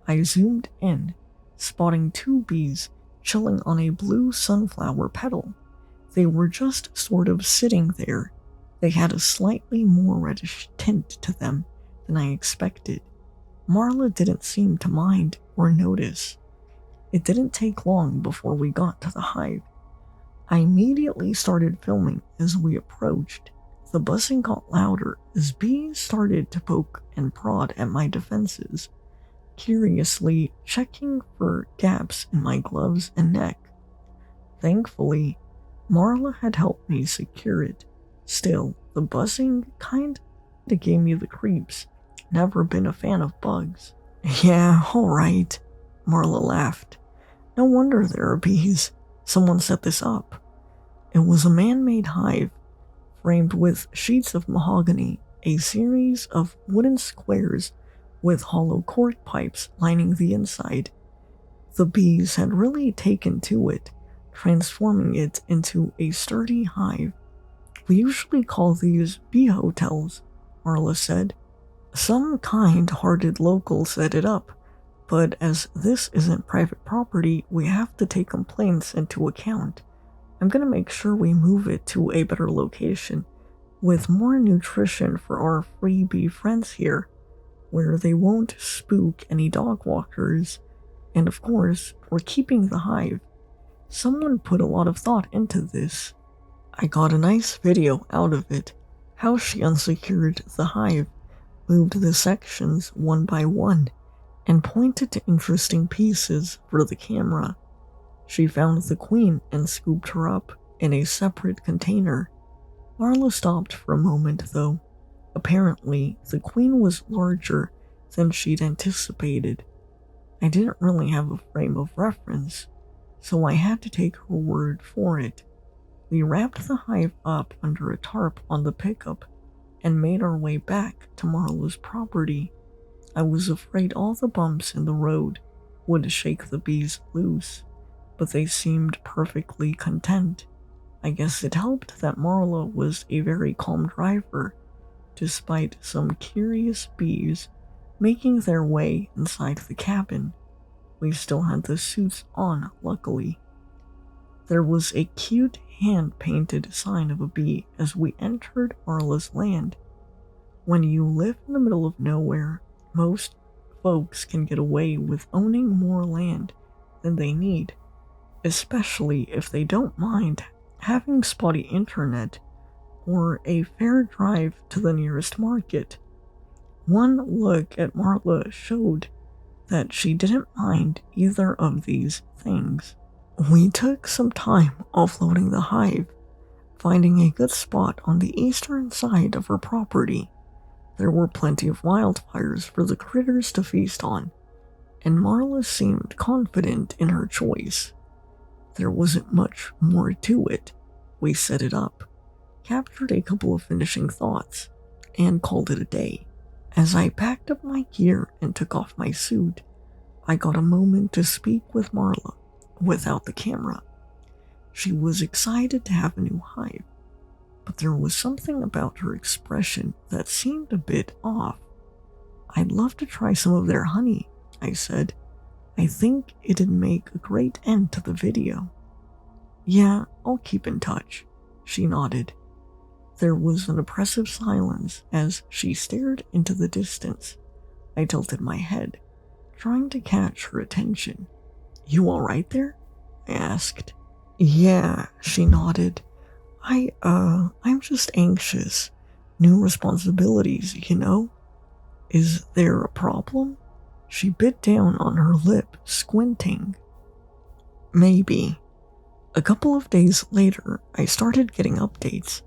I zoomed in, spotting two bees chilling on a blue sunflower petal. They were just sort of sitting there. They had a slightly more reddish tint to them than I expected. Marla didn't seem to mind or notice. It didn't take long before we got to the hive. I immediately started filming as we approached. The buzzing got louder as bees started to poke and prod at my defenses, curiously checking for gaps in my gloves and neck. Thankfully, Marla had helped me secure it. Still, the buzzing kinda gave me the creeps. Never been a fan of bugs. "Yeah, alright," Marla laughed. "No wonder there are bees. Someone set this up." It was a man-made hive, framed with sheets of mahogany, a series of wooden squares with hollow cork pipes lining the inside. The bees had really taken to it, transforming it into a sturdy hive. "We usually call these bee hotels," Marla said. "Some kind-hearted local set it up, but as this isn't private property, we have to take complaints into account. I'm gonna make sure we move it to a better location, with more nutrition for our free bee friends here, where they won't spook any dog walkers. And of course, we're keeping the hive. Someone put a lot of thought into this." I got a nice video out of it, how she unsecured the hive, moved the sections one by one, and pointed to interesting pieces for the camera. She found the queen and scooped her up in a separate container. Marla stopped for a moment though. Apparently, the queen was larger than she'd anticipated. I didn't really have a frame of reference, so I had to take her word for it. We wrapped the hive up under a tarp on the pickup and made our way back to Marla's property. I was afraid all the bumps in the road would shake the bees loose, but they seemed perfectly content. I guess it helped that Marla was a very calm driver, despite some curious bees making their way inside the cabin. We still had the suits on, luckily. There was a cute hand-painted sign of a bee as we entered Marla's land. When you live in the middle of nowhere, most folks can get away with owning more land than they need, especially if they don't mind having spotty internet or a fair drive to the nearest market. One look at Marla showed that she didn't mind either of these things. We took some time offloading the hive, finding a good spot on the eastern side of her property. There were plenty of wildfires for the critters to feast on, and Marla seemed confident in her choice. There wasn't much more to it. We set it up, captured a couple of finishing thoughts, and called it a day. As I packed up my gear and took off my suit, I got a moment to speak with Marla without the camera. She was excited to have a new hive, but there was something about her expression that seemed a bit off. "I'd love to try some of their honey," I said. "I think it'd make a great end to the video." "Yeah, I'll keep in touch," she nodded. There was an oppressive silence as she stared into the distance. I tilted my head, trying to catch her attention. "You alright there?" I asked. "Yeah," she nodded. I'm just anxious. New responsibilities, you know? Is there a problem?" She bit down on her lip, squinting. "Maybe." A couple of days later, I started getting updates.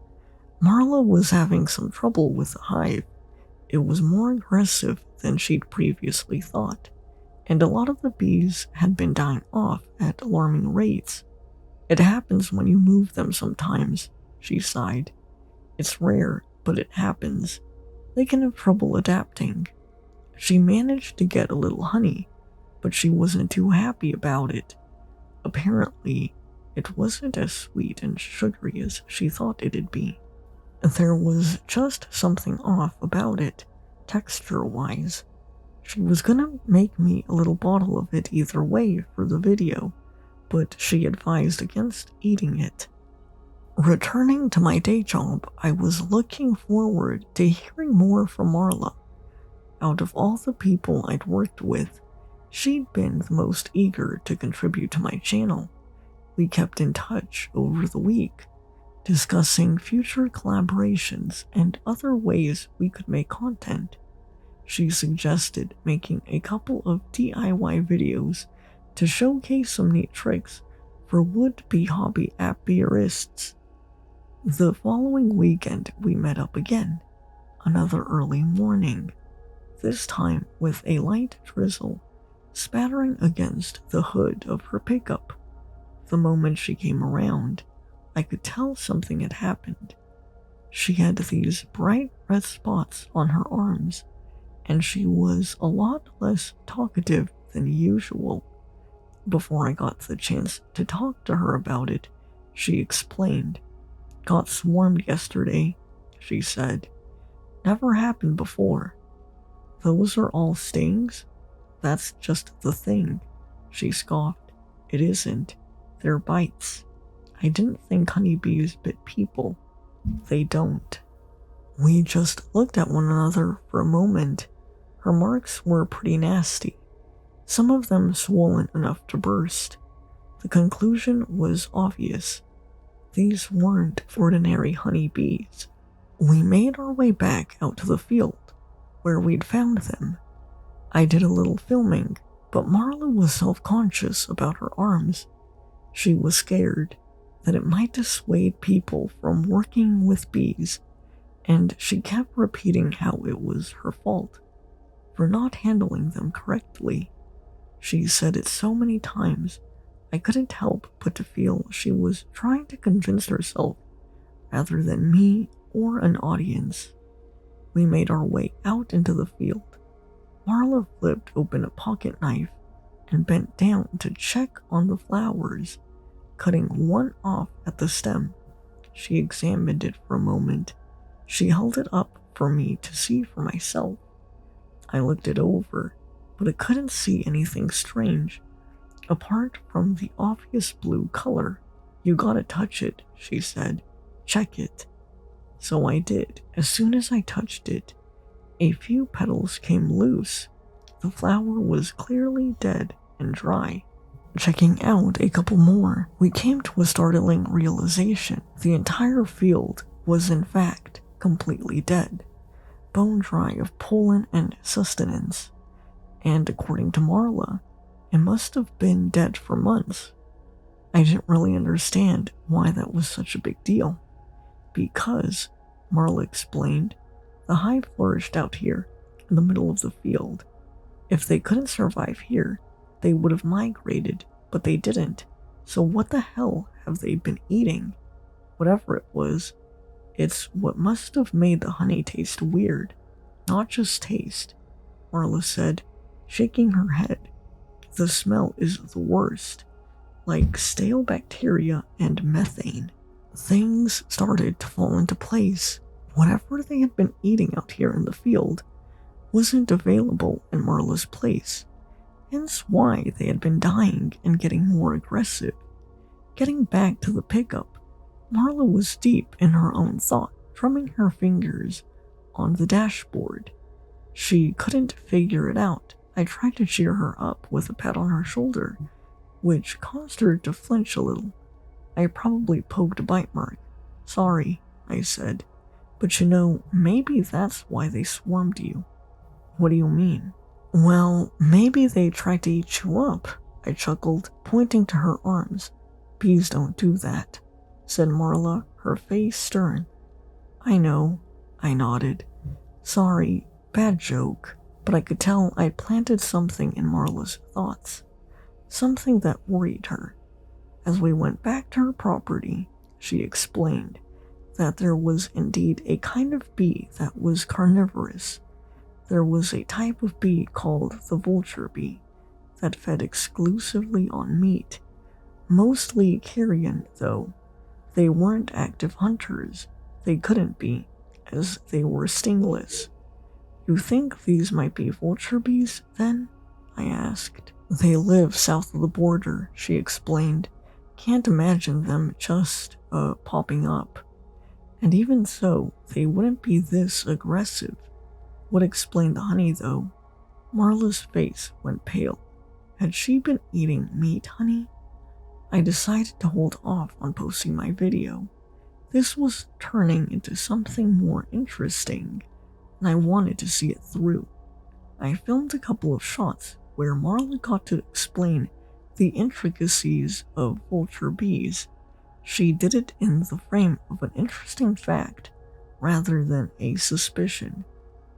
Marla was having some trouble with the hive. It was more aggressive than she'd previously thought, and a lot of the bees had been dying off at alarming rates. It happens when you move them sometimes, she sighed. It's rare, but it happens. They can have trouble adapting. She managed to get a little honey, but she wasn't too happy about it. Apparently, it wasn't as sweet and sugary as she thought it'd be. There was just something off about it, texture-wise. She was gonna make me a little bottle of it either way for the video, but she advised against eating it. Returning to my day job, I was looking forward to hearing more from Marla. Out of all the people I'd worked with, she'd been the most eager to contribute to my channel. We kept in touch over the week, discussing future collaborations and other ways we could make content. She suggested making a couple of DIY videos to showcase some neat tricks for would-be hobby appierists. The following weekend we met up again, another early morning, this time with a light drizzle spattering against the hood of her pickup. The moment she came around, I could tell something had happened. She had these bright red spots on her arms, and she was a lot less talkative than usual. Before I got the chance to talk to her about it, she explained. Got swarmed yesterday, she said. Never happened before. Those are all stings? That's just the thing, she scoffed. It isn't. They're bites. I didn't think honeybees bit people. They don't. We just looked at one another for a moment. Her marks were pretty nasty, some of them swollen enough to burst. The conclusion was obvious. These weren't ordinary honeybees. We made our way back out to the field, where we'd found them. I did a little filming, but Marla was self-conscious about her arms. She was scared that it might dissuade people from working with bees, and she kept repeating how it was her fault for not handling them correctly. She said it so many times, I couldn't help but to feel she was trying to convince herself rather than me or an audience. We made our way out into the field. Marla flipped open a pocket knife and bent down to check on the flowers, cutting one off at the stem. She examined it for a moment. She held it up for me to see for myself. I looked it over, but I couldn't see anything strange, apart from the obvious blue color. You gotta touch it, she said. Check it. So I did. As soon as I touched it, a few petals came loose. The flower was clearly dead and dry. Checking out a couple more, we came to a startling realization. The entire field was in fact completely dead, bone dry of pollen and sustenance. And according to Marla, it must have been dead for months. I didn't really understand why that was such a big deal. Because, Marla explained, the hive flourished out here, in the middle of the field. If they couldn't survive here, they would have migrated, but they didn't. So what the hell have they been eating? Whatever it was, it's what must have made the honey taste weird, not just taste, Marla said, shaking her head. The smell is the worst, like stale bacteria and methane. Things started to fall into place. Whatever they had been eating out here in the field wasn't available in Marla's place, hence why they had been dying and getting more aggressive. Getting back to the pickup, Marla was deep in her own thought, drumming her fingers on the dashboard. She couldn't figure it out. I tried to cheer her up with a pat on her shoulder, which caused her to flinch a little. I probably poked a bite mark. Sorry, I said, but you know, maybe that's why they swarmed you. What do you mean? Well, maybe they tried to eat you up, I chuckled, pointing to her arms. Bees don't do that, said Marla, her face stern. I know, I nodded. Sorry, bad joke, but I could tell I'd planted something in Marla's thoughts, something that worried her. As we went back to her property, she explained that there was indeed a kind of bee that was carnivorous. There was a type of bee called the vulture bee that fed exclusively on meat, mostly carrion though. They weren't active hunters. They couldn't be, as they were stingless. You think these might be vulture bees, then? I asked. They live south of the border, she explained. Can't imagine them just, popping up. And even so, they wouldn't be this aggressive. Would explain the honey, though. Marla's face went pale. Had she been eating meat honey? I decided to hold off on posting my video. This was turning into something more interesting, and I wanted to see it through. I filmed a couple of shots where Marla got to explain the intricacies of vulture bees. She did it in the frame of an interesting fact rather than a suspicion,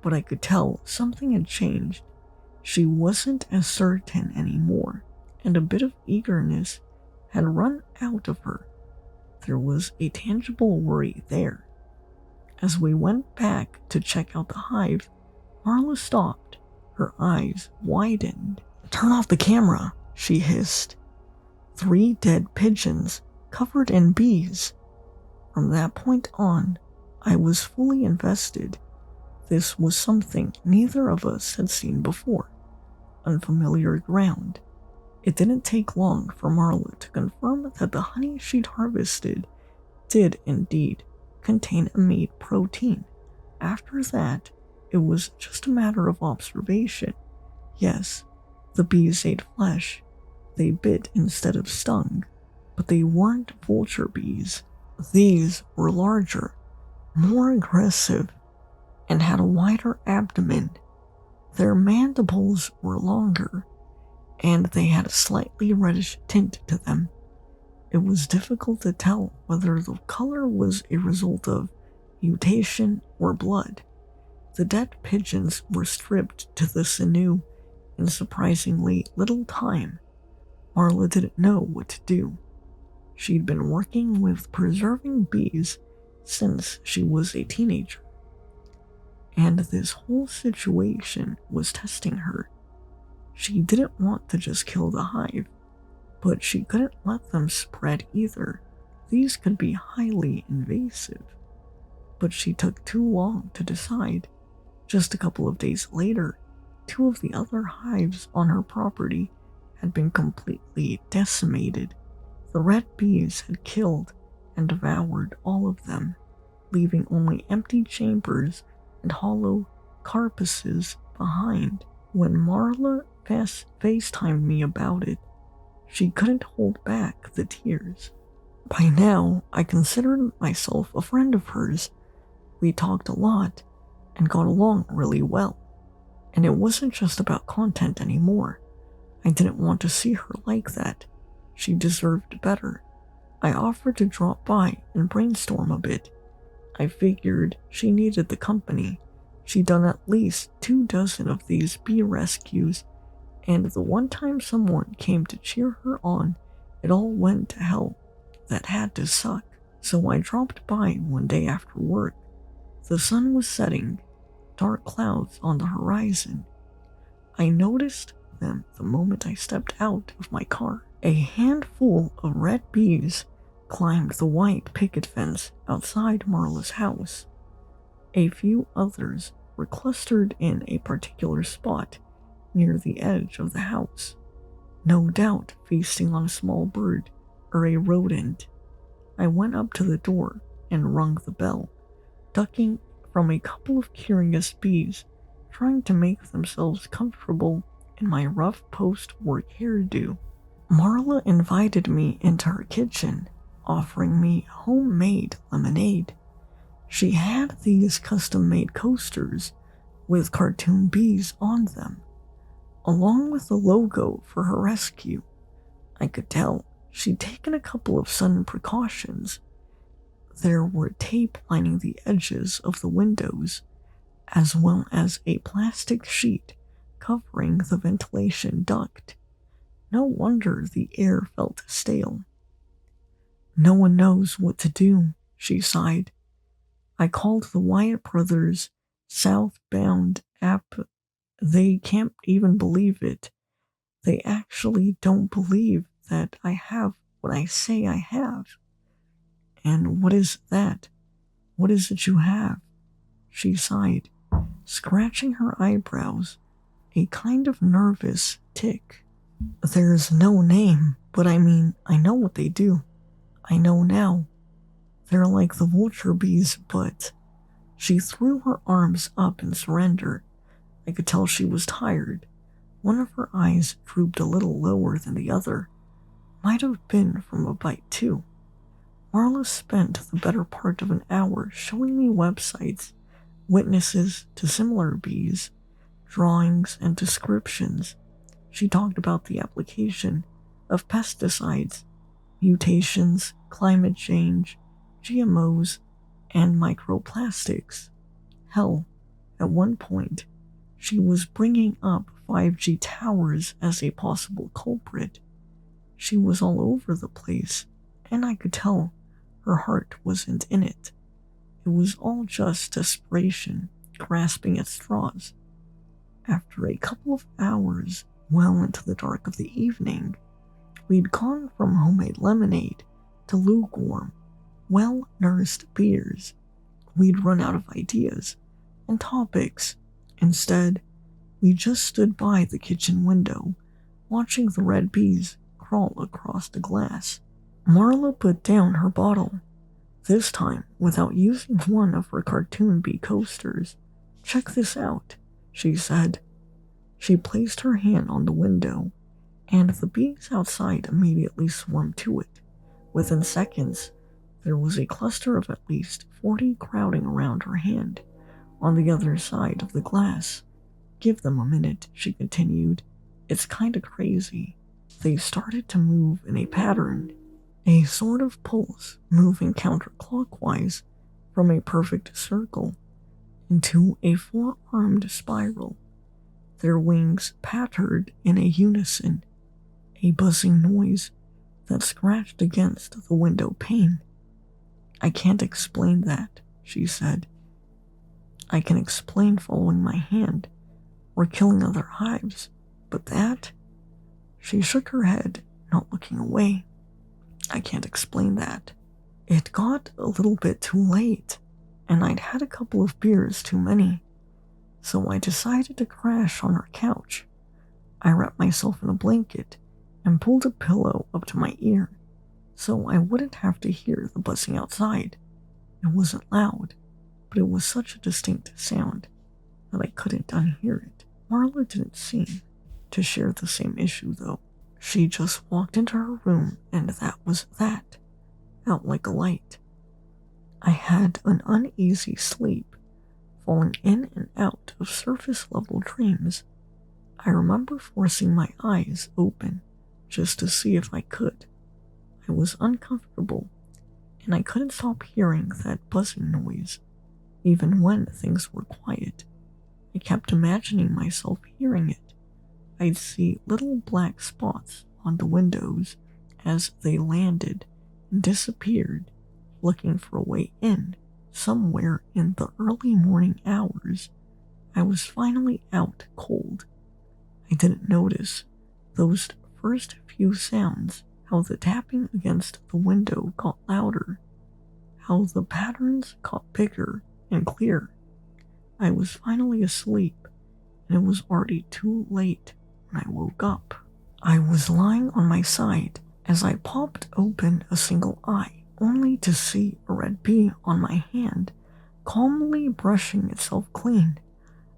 but I could tell something had changed. She wasn't as certain anymore, and a bit of eagerness had run out of her. There was a tangible worry there. As we went back to check out the hive, Marla stopped. Her eyes widened. "Turn off the camera," she hissed. 3 dead pigeons covered in bees. From that point on, I was fully invested. This was something neither of us had seen before. Unfamiliar ground. It didn't take long for Marla to confirm that the honey she'd harvested did indeed contain a meat protein. After that, it was just a matter of observation. Yes, the bees ate flesh. They bit instead of stung, but they weren't vulture bees. These were larger, more aggressive, and had a wider abdomen. Their mandibles were longer, and they had a slightly reddish tint to them. It was difficult to tell whether the color was a result of mutation or blood. The dead pigeons were stripped to the sinew in surprisingly little time. Marla didn't know what to do. She'd been working with preserving bees since she was a teenager, and this whole situation was testing her. She didn't want to just kill the hive, but she couldn't let them spread either. These could be highly invasive. But she took too long to decide. Just a couple of days later, 2 of the other hives on her property had been completely decimated. The red bees had killed and devoured all of them, leaving only empty chambers and hollow carapaces behind. When Marla FaceTimed me about it, she couldn't hold back the tears. By now, I considered myself a friend of hers. We talked a lot and got along really well, and it wasn't just about content anymore. I didn't want to see her like that. She deserved better. I offered to drop by and brainstorm a bit. I figured she needed the company. She'd done at least 24 of these bee rescues, and the one time someone came to cheer her on, it all went to hell. That had to suck. So I dropped by one day after work. The sun was setting, dark clouds on the horizon. I noticed them the moment I stepped out of my car. A handful of red bees climbed the white picket fence outside Marla's house. A few others were clustered in a particular spot near the edge of the house, no doubt feasting on a small bird or a rodent. I went up to the door and rung the bell, ducking from a couple of curious bees trying to make themselves comfortable in my rough post-work hairdo. Marla invited me into her kitchen, offering me homemade lemonade. She had these custom-made coasters with cartoon bees on them, along with the logo for her rescue. I could tell she'd taken a couple of sudden precautions. There were tape lining the edges of the windows, as well as a plastic sheet covering the ventilation duct. No wonder the air felt stale. No one knows what to do, she sighed. I called the Wyatt brothers southbound app. They can't even believe it. They actually don't believe that I have what I say I have. And what is that? What is it you have? She sighed, scratching her eyebrows, a kind of nervous tick. There's no name, but I mean, I know what they do. I know now. They're like the vulture bees, but... She threw her arms up in surrender. I could tell she was tired. One of her eyes drooped a little lower than the other. Might have been from a bite, too. Marla spent the better part of an hour showing me websites, witnesses to similar bees, drawings, and descriptions. She talked about the application of pesticides, mutations, climate change, GMOs, and microplastics. Hell, at one point, she was bringing up 5G towers as a possible culprit. She was all over the place, and I could tell her heart wasn't in it. It was all just desperation, grasping at straws. After a couple of hours, well into the dark of the evening, we'd gone from homemade lemonade to lukewarm, well-nursed beers. We'd run out of ideas and topics. Instead, we just stood by the kitchen window, watching the red bees crawl across the glass. Marla put down her bottle, this time without using one of her cartoon bee coasters. "Check this out," she said. She placed her hand on the window, and the bees outside immediately swarmed to it. Within seconds, there was a cluster of at least 40 crowding around her hand on the other side of the glass. "Give them a minute," she continued. "It's kinda crazy." They started to move in a pattern, a sort of pulse moving counterclockwise from a perfect circle into a four-armed spiral. Their wings pattered in a unison, a buzzing noise that scratched against the window pane. "I can't explain that," she said. "I can explain following my hand or killing other hives, but that..." She shook her head, not looking away. "I can't explain that." It got a little bit too late, and I'd had a couple of beers too many, so I decided to crash on her couch. I wrapped myself in a blanket and pulled a pillow up to my ear, so I wouldn't have to hear the buzzing outside. It wasn't loud, but it was such a distinct sound that I couldn't unhear it. Marla didn't seem to share the same issue, though. She just walked into her room, and that was that, out like a light. I had an uneasy sleep, falling in and out of surface-level dreams. I remember forcing my eyes open just to see if I could. I was uncomfortable, and I couldn't stop hearing that buzzing noise, even when things were quiet. I kept imagining myself hearing it. I'd see little black spots on the windows as they landed and disappeared, looking for a way in. Somewhere in the early morning hours, I was finally out cold. I didn't notice those first few sounds, how the tapping against the window got louder, how the patterns got bigger and clearer. I was finally asleep, and it was already too late when I woke up. I was lying on my side as I popped open a single eye, only to see a red bee on my hand, calmly brushing itself clean.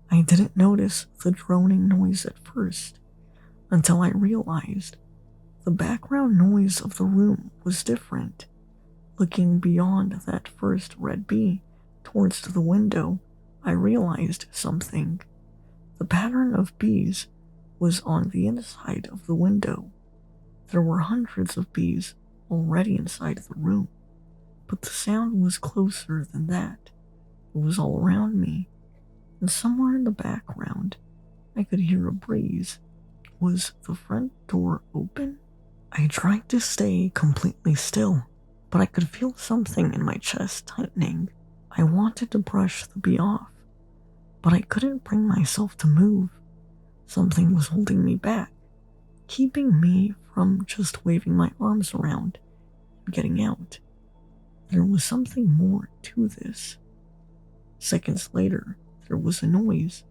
I didn't notice the droning noise at first, until I realized the background noise of the room was different. Looking beyond that first red bee towards the window, I realized something. The pattern of bees was on the inside of the window. There were hundreds of bees already inside the room, but the sound was closer than that. It was all around me, and somewhere in the background, I could hear a breeze. Was the front door open? I tried to stay completely still, but I could feel something in my chest tightening. I wanted to brush the bee off, but I couldn't bring myself to move. Something was holding me back, keeping me from just waving my arms around and getting out. There was something more to this. Seconds later, there was a noise,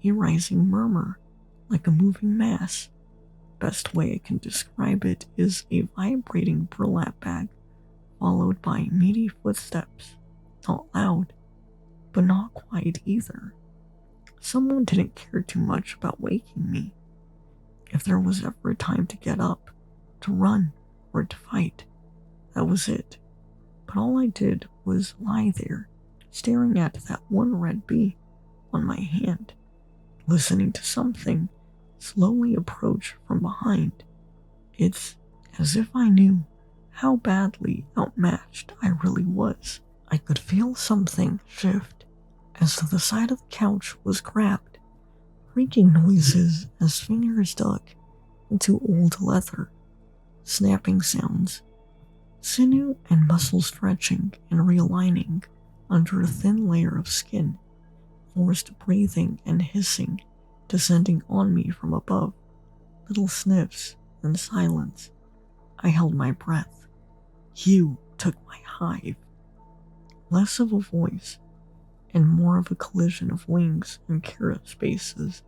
a rising murmur, like a moving mass. Best way I can describe it is a vibrating burlap bag, followed by meaty footsteps. Not loud, but not quiet either. Someone didn't care too much about waking me. If there was ever a time to get up, to run, or to fight, that was it. But all I did was lie there, staring at that one red bee on my hand, listening to something slowly approach from behind. It's as if I knew how badly outmatched I really was. I could feel something shift as the side of the couch was grabbed, creaking noises as fingers dug into old leather, snapping sounds, sinew and muscle stretching and realigning under a thin layer of skin, forced breathing and hissing descending on me from above, little sniffs and silence. I held my breath. You took my hive. Less of a voice, and more of a collision of wings and carrot spaces,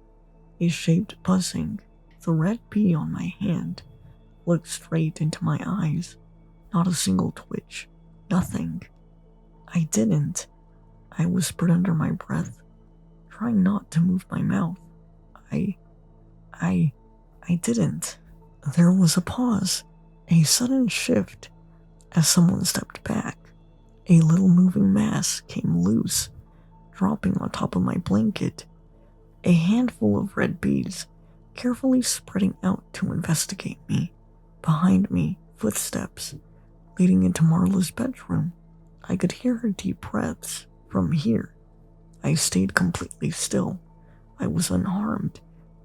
a shaped buzzing. The red bee on my hand looked straight into my eyes, not a single twitch, nothing. I didn't. I whispered under my breath, trying not to move my mouth. I didn't. There was a pause, a sudden shift as someone stepped back. A little moving mass came loose, dropping on top of my blanket. A handful of red bees, carefully spreading out to investigate me. Behind me, footsteps, leading into Marla's bedroom. I could hear her deep breaths from here. I stayed completely still. I was unharmed.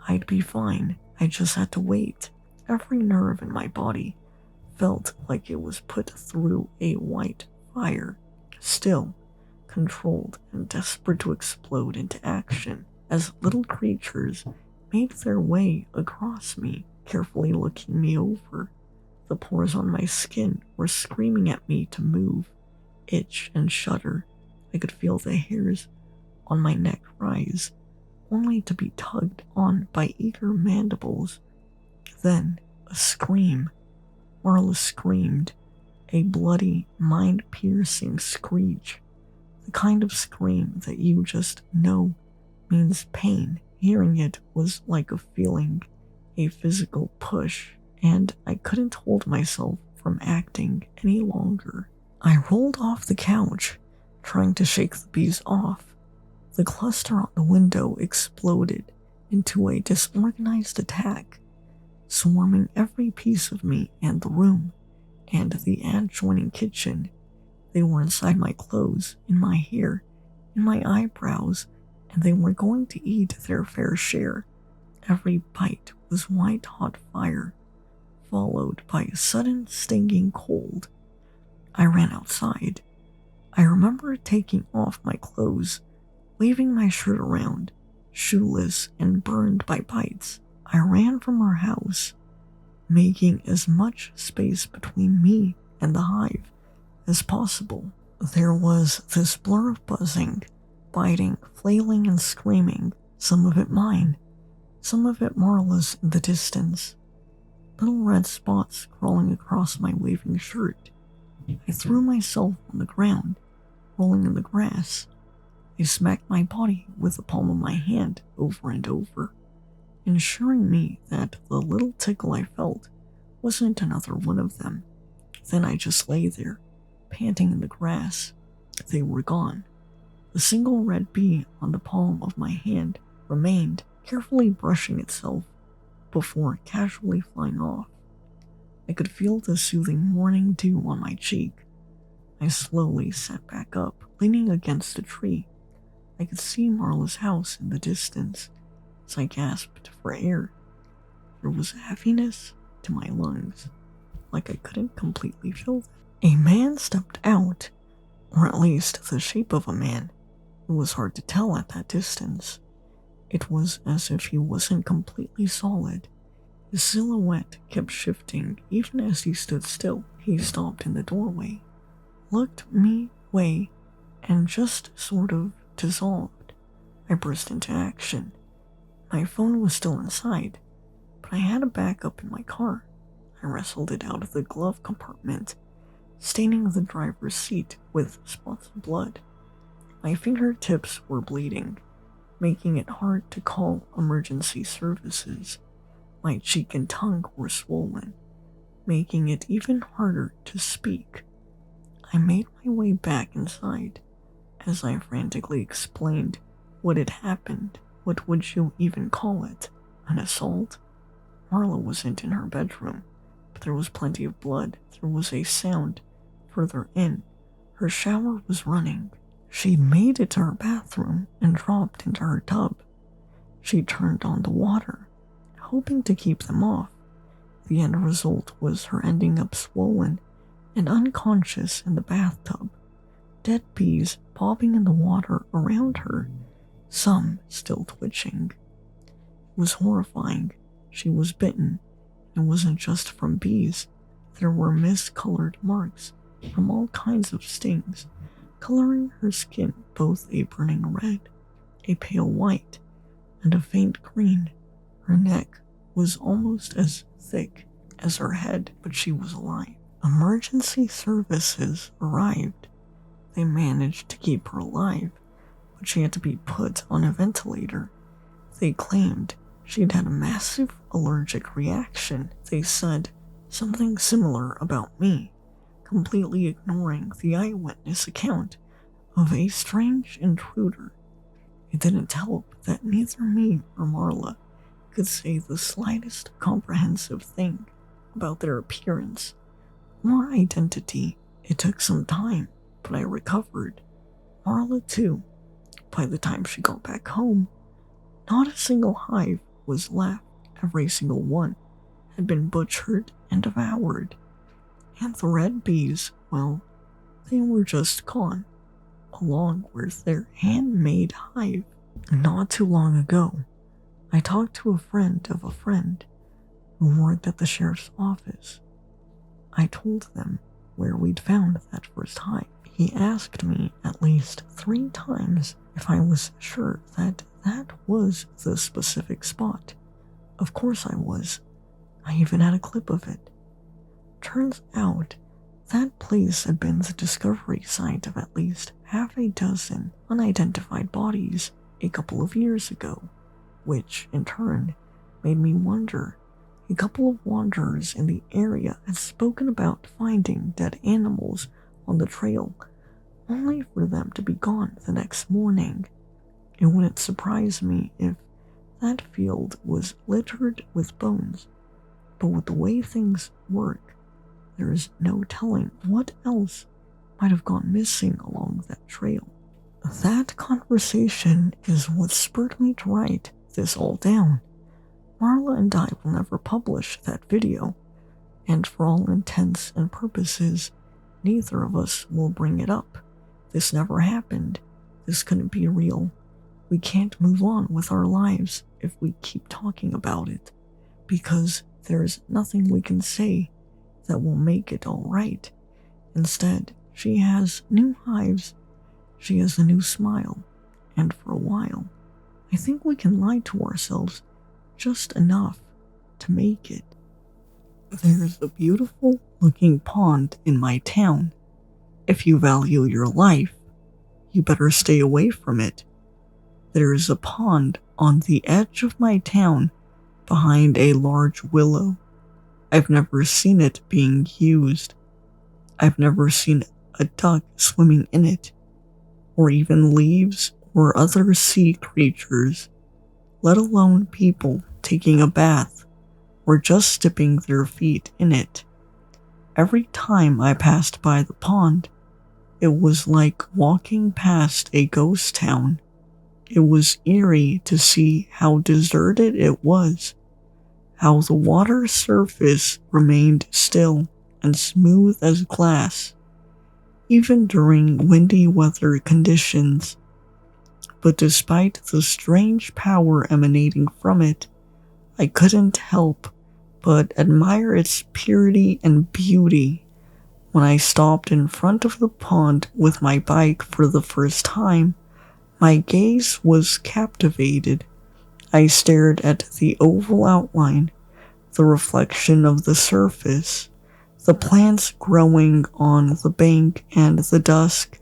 I'd be fine. I just had to wait. Every nerve in my body felt like it was put through a white fire, still, controlled and desperate to explode into action as little creatures made their way across me, carefully looking me over. The pores on my skin were screaming at me to move, itch and shudder. I could feel the hairs on my neck rise, only to be tugged on by eager mandibles. Then, a scream. Marla screamed, a bloody, mind-piercing screech, the kind of scream that you just know means pain. Hearing it was like a feeling, a physical push, and I couldn't hold myself from acting any longer. I rolled off the couch, trying to shake the bees off. The cluster on the window exploded into a disorganized attack, swarming every piece of me and the room, and the adjoining kitchen. They were inside my clothes, in my hair, in my eyebrows, and they were going to eat their fair share. Every bite was white-hot fire, followed by a sudden stinging cold. I ran outside. I remember taking off my clothes, waving my shirt around, shoeless and burned by bites. I ran from our house, making as much space between me and the hive as possible. There was this blur of buzzing, biting, flailing, and screaming, some of it mine, some of it Marla's in the distance. Little red spots crawling across my waving shirt. I threw myself on the ground, rolling in the grass. I smacked my body with the palm of my hand over and over, ensuring me that the little tickle I felt wasn't another one of them. Then I just lay there, panting in the grass. They were gone. The single red bee on the palm of my hand remained, carefully brushing itself before casually flying off. I could feel the soothing morning dew on my cheek. I slowly sat back up, leaning against a tree. I could see Marla's house in the distance as I gasped for air. There was a heaviness to my lungs, like I couldn't completely fill them. A man stepped out, or at least the shape of a man. It was hard to tell at that distance. It was as if he wasn't completely solid. His silhouette kept shifting even as he stood still. He stopped in the doorway, looked me way, and just sort of dissolved. I burst into action. My phone was still inside, but I had a backup in my car. I wrestled it out of the glove compartment, staining the driver's seat with spots of blood. My fingertips were bleeding, making it hard to call emergency services. My cheek and tongue were swollen, making it even harder to speak. I made my way back inside as I frantically explained what had happened. What would you even call it? An assault? Marla wasn't in her bedroom, but there was plenty of blood. There was a sound further in. Her shower was running. She made it to her bathroom and dropped into her tub. She turned on the water, hoping to keep them off. The end result was her ending up swollen and unconscious in the bathtub, dead bees bobbing in the water around her, some still twitching. It was horrifying. She was bitten. It wasn't just from bees. There were mist-colored marks from all kinds of stings, coloring her skin both a burning red, a pale white, and a faint green. Her neck was almost as thick as her head, but she was alive. Emergency services arrived. They managed to keep her alive, but she had to be put on a ventilator. They claimed she'd had a massive allergic reaction. They said something similar about me, completely ignoring the eyewitness account of a strange intruder. It didn't help that neither me or Marla could say the slightest comprehensive thing about their appearance or identity. It took some time, but I recovered. Marla too. By the time she got back home, not a single hive was left. Every single one had been butchered and devoured. And the red bees, well, they were just gone, along with their handmade hive. Not too long ago, I talked to a friend of a friend who worked at the sheriff's office. I told them where we'd found that first hive. He asked me at least 3 times if I was sure that that was the specific spot. Of course I was. I even had a clip of it. Turns out, that place had been the discovery site of at least half a dozen unidentified bodies a couple of years ago, which, in turn, made me wonder. A couple of wanderers in the area had spoken about finding dead animals on the trail, only for them to be gone the next morning. It wouldn't surprise me if that field was littered with bones, but with the way things work, there is no telling what else might have gone missing along that trail. That conversation is what spurred me to write this all down. Marla and I will never publish that video, and for all intents and purposes, neither of us will bring it up. This never happened. This couldn't be real. We can't move on with our lives if we keep talking about it, because there's nothing we can say that will make it all right. Instead, she has new hives, she has a new smile, and for a while, I think we can lie to ourselves just enough to make it. There's a beautiful looking pond in my town. If you value your life, you better stay away from it. There is a pond on the edge of my town behind a large willow. I've never seen it being used. I've never seen a duck swimming in it, or even leaves or other sea creatures, let alone people taking a bath or just dipping their feet in it. Every time I passed by the pond, it was like walking past a ghost town. It was eerie to see how deserted it was, how the water surface remained still and smooth as glass. even during windy weather conditions. But despite the strange power emanating from it, I couldn't help but admire its purity and beauty. When I stopped in front of the pond with my bike for the first time, my gaze was captivated. I stared at the oval outline, the reflection of the surface, the plants growing on the bank, and the dusk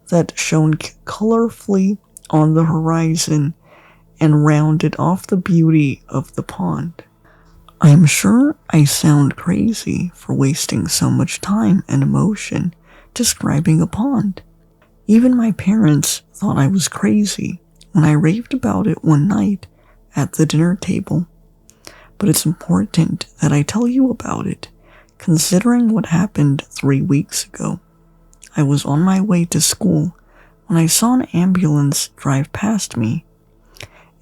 that shone colorfully on the horizon and rounded off the beauty of the pond. I'm sure I sound crazy for wasting so much time and emotion describing a pond. Even my parents thought I was crazy when I raved about it one night at the dinner table. But it's important that I tell you about it, considering what happened 3 weeks ago. I was on my way to school when I saw an ambulance drive past me.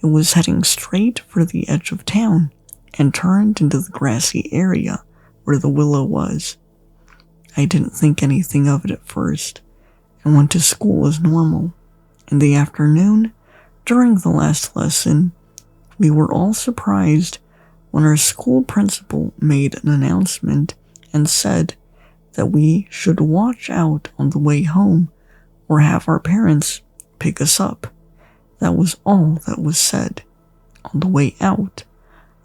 It was heading straight for the edge of town and turned into the grassy area where the willow was. I didn't think anything of it at first and went to school as normal. In the afternoon, during the last lesson, we were all surprised when our school principal made an announcement and said that we should watch out on the way home or have our parents pick us up. That was all that was said. On the way out,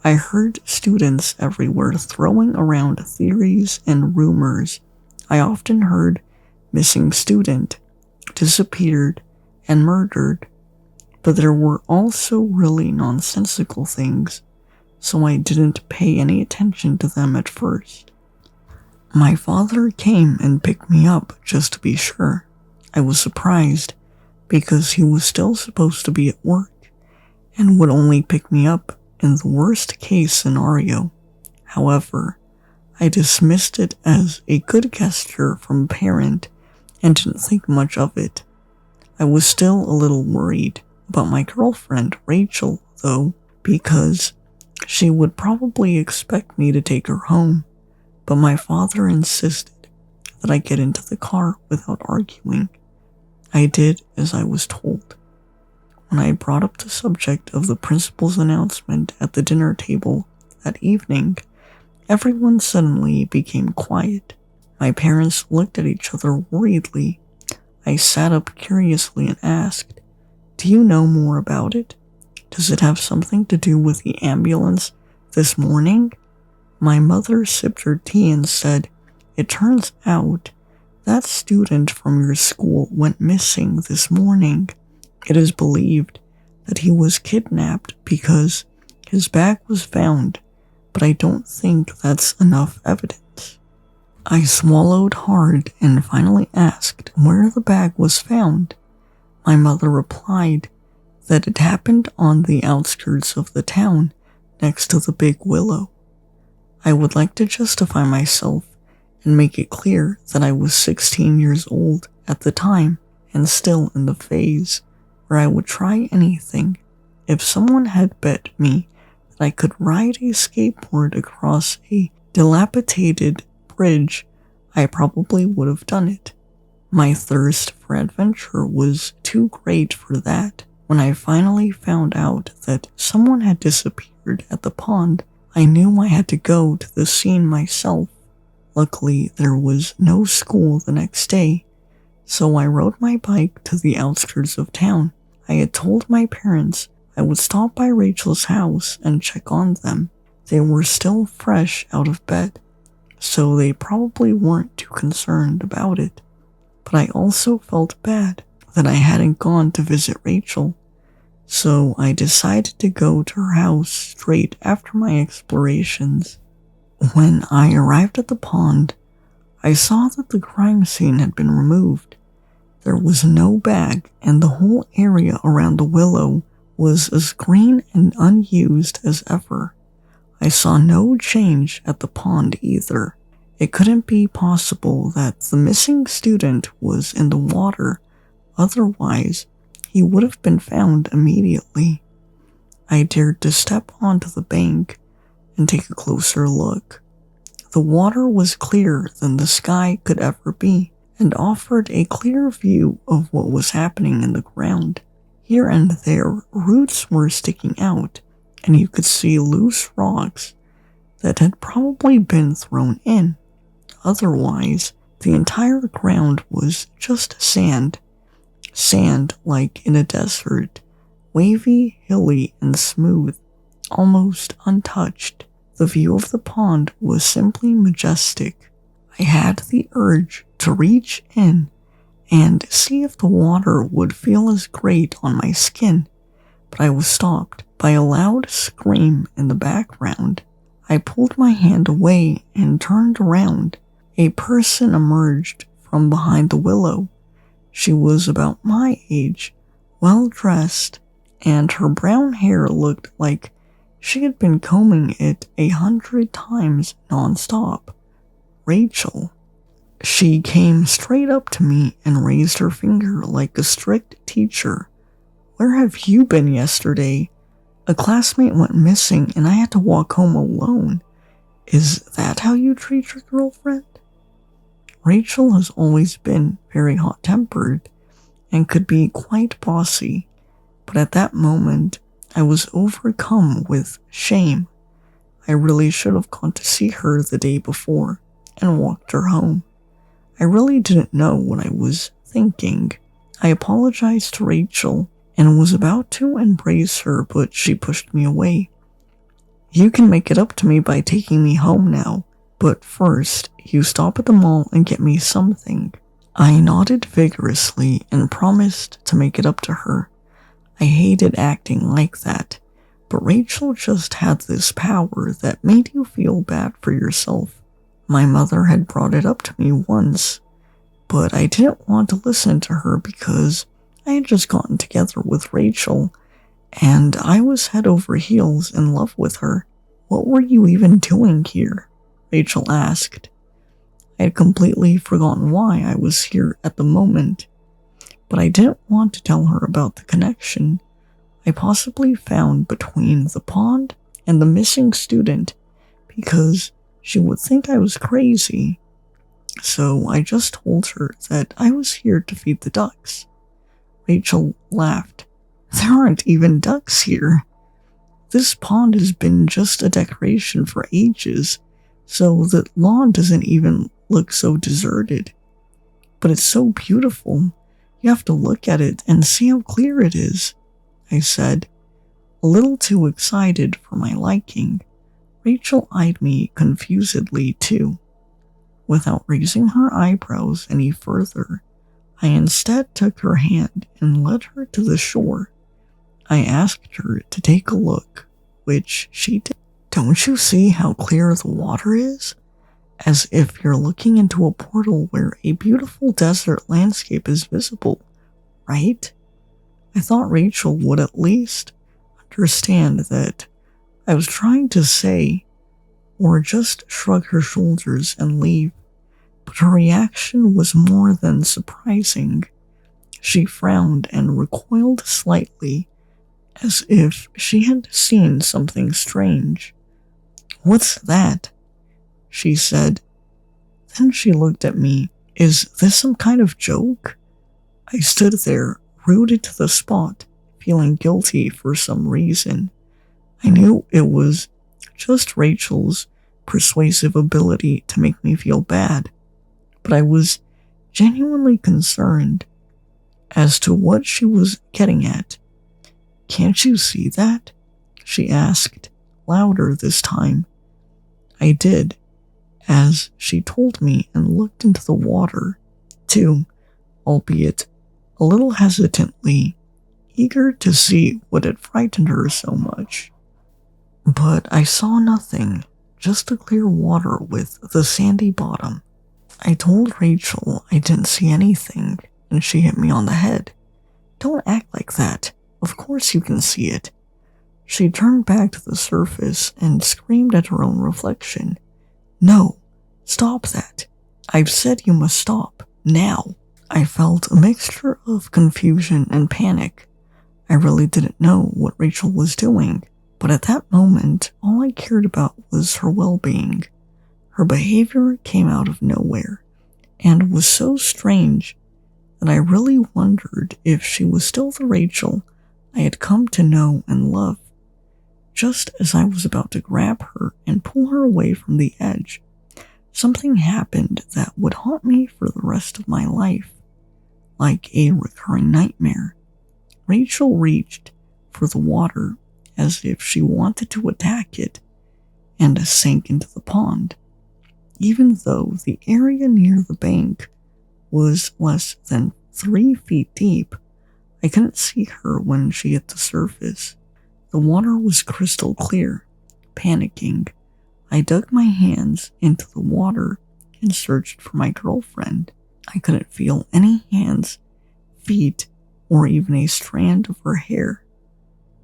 I heard students everywhere throwing around theories and rumors. I often heard missing student, disappeared, and murdered, but there were also really nonsensical things, so I didn't pay any attention to them at first. My father came and picked me up just to be sure. I was surprised because he was still supposed to be at work and would only pick me up in the worst case scenario. However, I dismissed it as a good gesture from a parent and didn't think much of it. I was still a little worried about my girlfriend, Rachel, though, because she would probably expect me to take her home, but my father insisted that I get into the car without arguing. I did as I was told. When I brought up the subject of the principal's announcement at the dinner table that evening, everyone suddenly became quiet. My parents looked at each other worriedly. I sat up curiously and asked, "Do you know more about it? Does it have something to do with the ambulance this morning?" My mother sipped her tea and said, "It turns out that student from your school went missing this morning. It is believed that he was kidnapped because his bag was found, but I don't think that's enough evidence." I swallowed hard and finally asked where the bag was found. My mother replied that it happened on the outskirts of the town next to the big willow. I would like to justify myself and make it clear that I was 16 years old at the time and still in the phase where I would try anything. If someone had bet me that I could ride a skateboard across a dilapidated bridge, I probably would have done it. My thirst for adventure was too great for that. When I finally found out that someone had disappeared at the pond, I knew I had to go to the scene myself. Luckily, there was no school the next day, so I rode my bike to the outskirts of town. I had told my parents I would stop by Rachel's house and check on them. They were still fresh out of bed, so they probably weren't too concerned about it. But I also felt bad that I hadn't gone to visit Rachel, so I decided to go to her house straight after my explorations. When I arrived at the pond, I saw that the crime scene had been removed. There was no bag, and the whole area around the willow was as green and unused as ever. I saw no change at the pond either. It couldn't be possible that the missing student was in the water, otherwise he would have been found immediately. I dared to step onto the bank and take a closer look. The water was clearer than the sky could ever be, and offered a clear view of what was happening in the ground. Here and there, roots were sticking out, and you could see loose rocks that had probably been thrown in. Otherwise, the entire ground was just sand. Sand like in a desert, wavy, hilly, and smooth, almost untouched. The view of the pond was simply majestic. I had the urge to reach in and see if the water would feel as great on my skin, but I was stopped by a loud scream in the background. I pulled my hand away and turned around. A person emerged from behind the willow. She was about my age, well dressed, and her brown hair looked like she had been combing it 100 times non-stop. Rachel. She came straight up to me and raised her finger like a strict teacher. Where have you been yesterday? A classmate went missing and I had to walk home alone. Is that how you treat your girlfriend? Rachel has always been very hot-tempered and could be quite bossy, but at that moment, I was overcome with shame. I really should have gone to see her the day before and walked her home. I really didn't know what I was thinking. I apologized to Rachel and was about to embrace her, but she pushed me away. You can make it up to me by taking me home now, but first, you stop at the mall and get me something. I nodded vigorously and promised to make it up to her. I hated acting like that, but Rachel just had this power that made you feel bad for yourself. My mother had brought it up to me once, but I didn't want to listen to her because I had just gotten together with Rachel, and I was head over heels in love with her. What were you even doing here? Rachel asked. I had completely forgotten why I was here at the moment, but I didn't want to tell her about the connection I possibly found between the pond and the missing student because she would think I was crazy. So I just told her that I was here to feed the ducks. Rachel laughed. There aren't even ducks here. This pond has been just a decoration for ages, so the lawn doesn't even look so deserted. But it's so beautiful. You have to look at it and see how clear it is, I said, a little too excited for my liking. Rachel eyed me confusedly too. Without raising her eyebrows any further, I instead took her hand and led her to the shore. I asked her to take a look, which she did. Don't you see how clear the water is? As if you're looking into a portal where a beautiful desert landscape is visible, right? I thought Rachel would at least understand that I was trying to say, or just shrug her shoulders and leave, but her reaction was more than surprising. She frowned and recoiled slightly, as if she had seen something strange. What's that? She said. Then she looked at me. Is this some kind of joke? I stood there, rooted to the spot, feeling guilty for some reason. I knew it was just Rachel's persuasive ability to make me feel bad, but I was genuinely concerned as to what she was getting at. Can't you see that? She asked, louder this time. I did, as she told me and looked into the water, too, albeit a little hesitantly, eager to see what had frightened her so much. But I saw nothing, just the clear water with the sandy bottom. I told Rachel I didn't see anything, and she hit me on the head. Don't act like that. Of course you can see it. She turned back to the surface and screamed at her own reflection. No, stop that. I've said you must stop, now. I felt a mixture of confusion and panic. I really didn't know what Rachel was doing, but at that moment, all I cared about was her well-being. Her behavior came out of nowhere. and was so strange that I really wondered if she was still the Rachel I had come to know and love. Just as I was about to grab her and pull her away from the edge, something happened that would haunt me for the rest of my life. Like a recurring nightmare, Rachel reached for the water as if she wanted to attack it and sank into the pond. Even though the area near the bank was less than 3 feet deep, I couldn't see her when she hit the surface. The water was crystal clear. Panicking, I dug my hands into the water and searched for my girlfriend. I couldn't feel any hands, feet, or even a strand of her hair.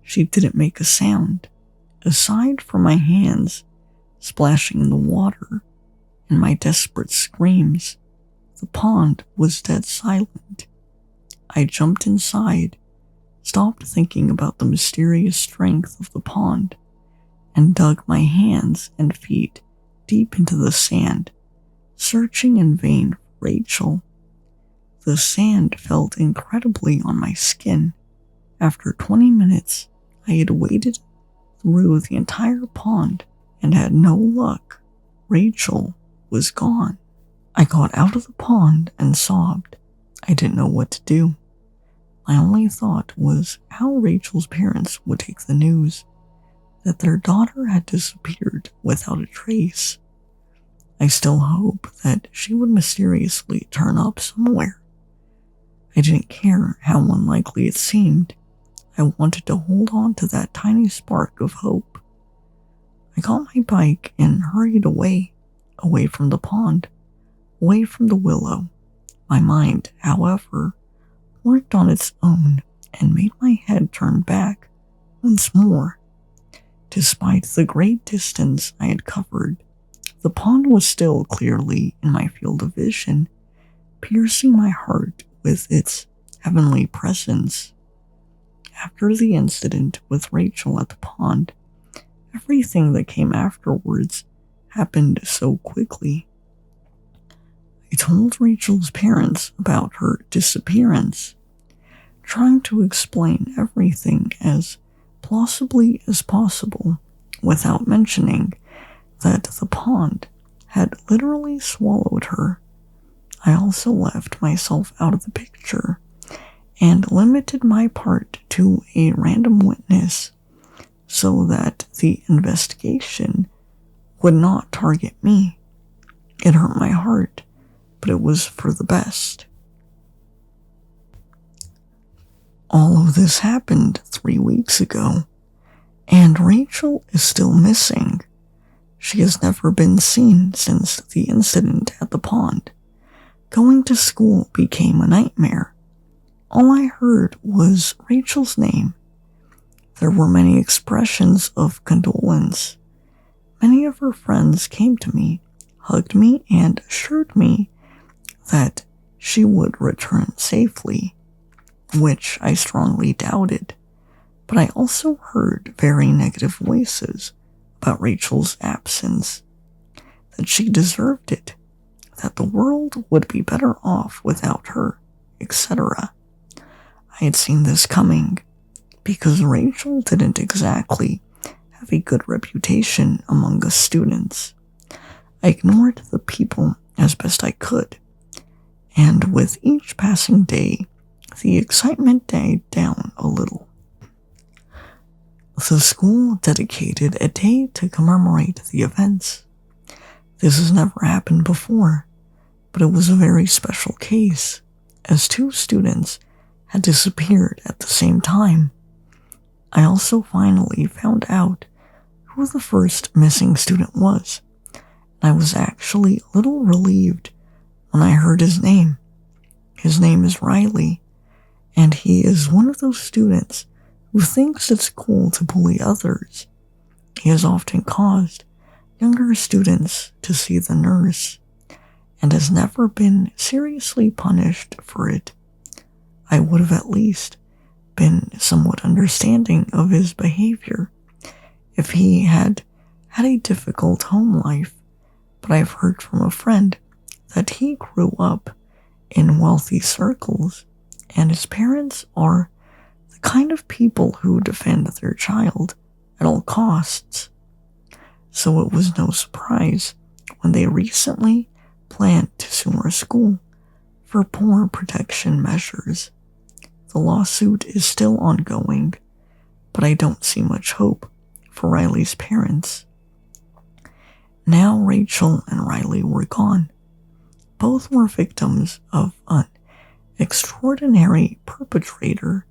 She didn't make a sound, aside from my hands splashing in the water and my desperate screams. The pond was dead silent. I jumped inside, stopped thinking about the mysterious strength of the pond, and dug my hands and feet deep into the sand, searching in vain for Rachel. The sand felt incredibly on my skin. After 20 minutes, I had waded through the entire pond and had no luck. Rachel was gone. I got out of the pond and sobbed. I didn't know what to do. My only thought was how Rachel's parents would take the news that their daughter had disappeared without a trace. I still hope that she would mysteriously turn up somewhere. I didn't care how unlikely it seemed. I wanted to hold on to that tiny spark of hope. I got my bike and hurried away from the pond, away from the willow. My mind, however, worked on its own and made my head turn back once more. Despite the great distance I had covered, the pond was still clearly in my field of vision, piercing my heart with its heavenly presence. After the incident with Rachel at the pond, everything that came afterwards happened so quickly. I told Rachel's parents about her disappearance, trying to explain everything as plausibly as possible without mentioning that the pond had literally swallowed her. I also left myself out of the picture and limited my part to a random witness so that the investigation would not target me. It hurt my heart, but it was for the best. All of this happened 3 weeks ago, and Rachel is still missing. She has never been seen since the incident at the pond. Going to school became a nightmare. All I heard was Rachel's name. There were many expressions of condolence. Many of her friends came to me, hugged me, and assured me that she would return safely, which I strongly doubted. But I also heard very negative voices about Rachel's absence, that she deserved it, that the world would be better off without her, etc. I had seen this coming, because Rachel didn't exactly have a good reputation among us students. I ignored the people as best I could, and with each passing day, the excitement died down a little. The school dedicated a day to commemorate the events. This has never happened before, but it was a very special case, as 2 students had disappeared at the same time. I also finally found out who the first missing student was, and I was actually a little relieved when I heard his name. His name is Riley, and he is one of those students who thinks it's cool to bully others. He has often caused younger students to see the nurse, and has never been seriously punished for it. I would have at least been somewhat understanding of his behavior if he had had a difficult home life, but I've heard from a friend that he grew up in wealthy circles, and his parents are the kind of people who defend their child at all costs. So it was no surprise when they recently planned to sue our school for poor protection measures. The lawsuit is still ongoing, but I don't see much hope for Riley's parents. Now Rachel and Riley were gone. Both were victims of an extraordinary perpetrator,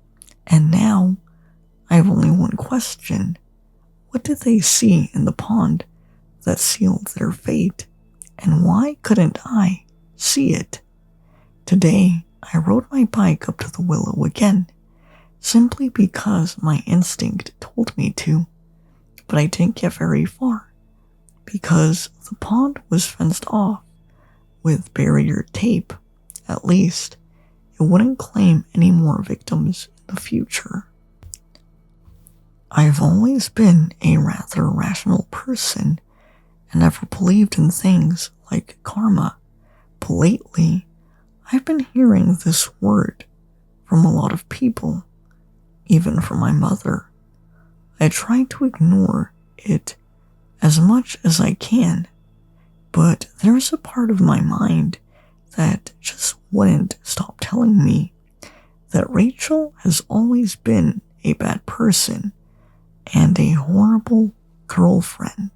and now I have only one question. What did they see in the pond that sealed their fate, and why couldn't I see it? Today, I rode my bike up to the willow again, simply because my instinct told me to, but I didn't get very far, because the pond was fenced off with barrier tape. At least, it wouldn't claim any more victims in the future. I've always been a rather rational person and never believed in things like karma, but lately, I've been hearing this word from a lot of people, even from my mother. I try to ignore it as much as I can, but there's a part of my mind that just wouldn't stop telling me that Rachel has always been a bad person and a horrible girlfriend.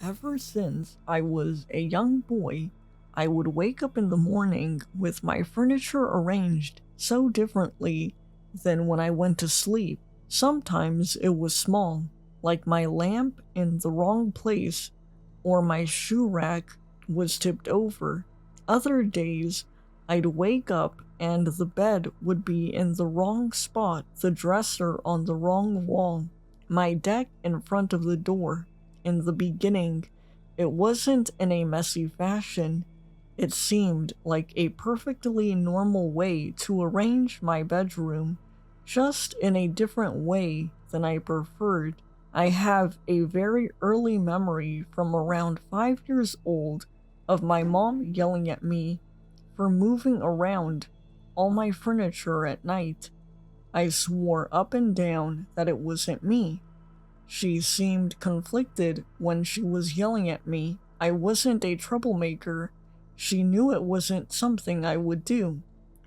Ever since I was a young boy, I would wake up in the morning with my furniture arranged so differently than when I went to sleep. Sometimes it was small, like my lamp in the wrong place, or my shoe rack was tipped over. Other days, I'd wake up and the bed would be in the wrong spot, the dresser on the wrong wall, my deck in front of the door. In the beginning, it wasn't in a messy fashion. It seemed like a perfectly normal way to arrange my bedroom, just in a different way than I preferred. I have a very early memory from around 5 years old of my mom yelling at me for moving around all my furniture at night. I swore up and down that it wasn't me. She seemed conflicted when she was yelling at me. I wasn't a troublemaker. She knew it wasn't something I would do.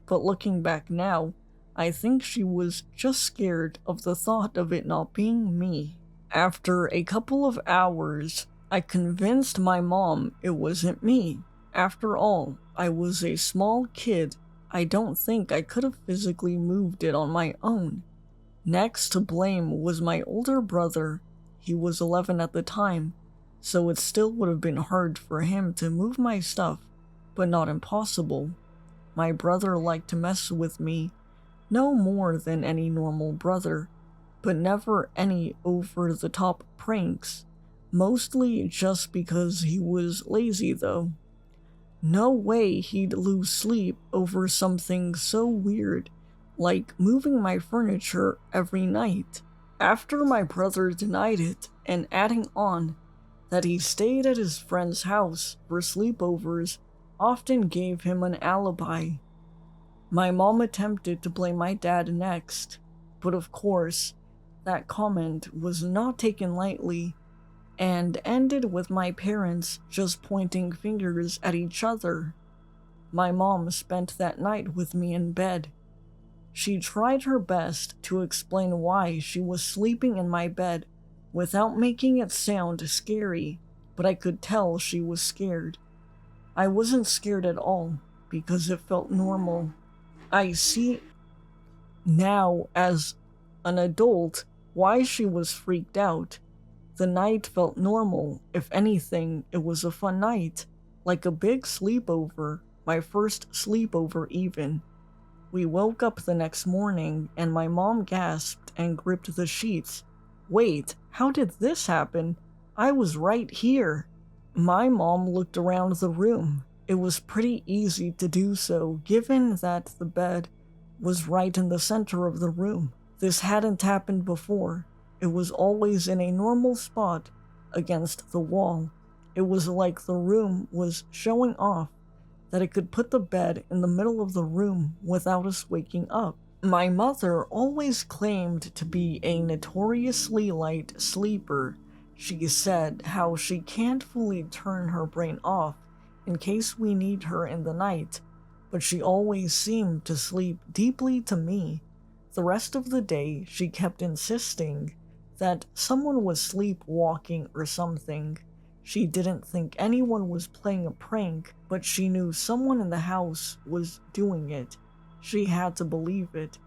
But looking back now, I think she was just scared of the thought of it not being me. After a couple of hours, I convinced my mom it wasn't me. After all, I was a small kid. I don't think I could have physically moved it on my own. Next to blame was my older brother. He was 11 at the time, so it still would have been hard for him to move my stuff, but not impossible. My brother liked to mess with me, no more than any normal brother, but never any over-the-top pranks, mostly just because he was lazy though. No way he'd lose sleep over something so weird, like moving my furniture every night. After my brother denied it, and adding on that he stayed at his friend's house for sleepovers often gave him an alibi. My mom attempted to blame my dad next, but of course, that comment was not taken lightly, and ended with my parents just pointing fingers at each other. My mom spent that night with me in bed. She tried her best to explain why she was sleeping in my bed without making it sound scary, but I could tell she was scared. I wasn't scared at all, because it felt normal. I see now as an adult why she was freaked out. The night felt normal. If anything, it was a fun night, like a big sleepover, my first sleepover even. We woke up the next morning and my mom gasped and gripped the sheets. Wait, how did this happen? I was right here. My mom looked around the room. It was pretty easy to do so, given that the bed was right in the center of the room. This hadn't happened before. It was always in a normal spot against the wall. It was like the room was showing off that it could put the bed in the middle of the room without us waking up. My mother always claimed to be a notoriously light sleeper. She said how she can't fully turn her brain off in case we need her in the night, but she always seemed to sleep deeply to me. The rest of the day, she kept insisting that someone was sleepwalking or something. She didn't think anyone was playing a prank, but she knew someone in the house was doing it. She had to believe it.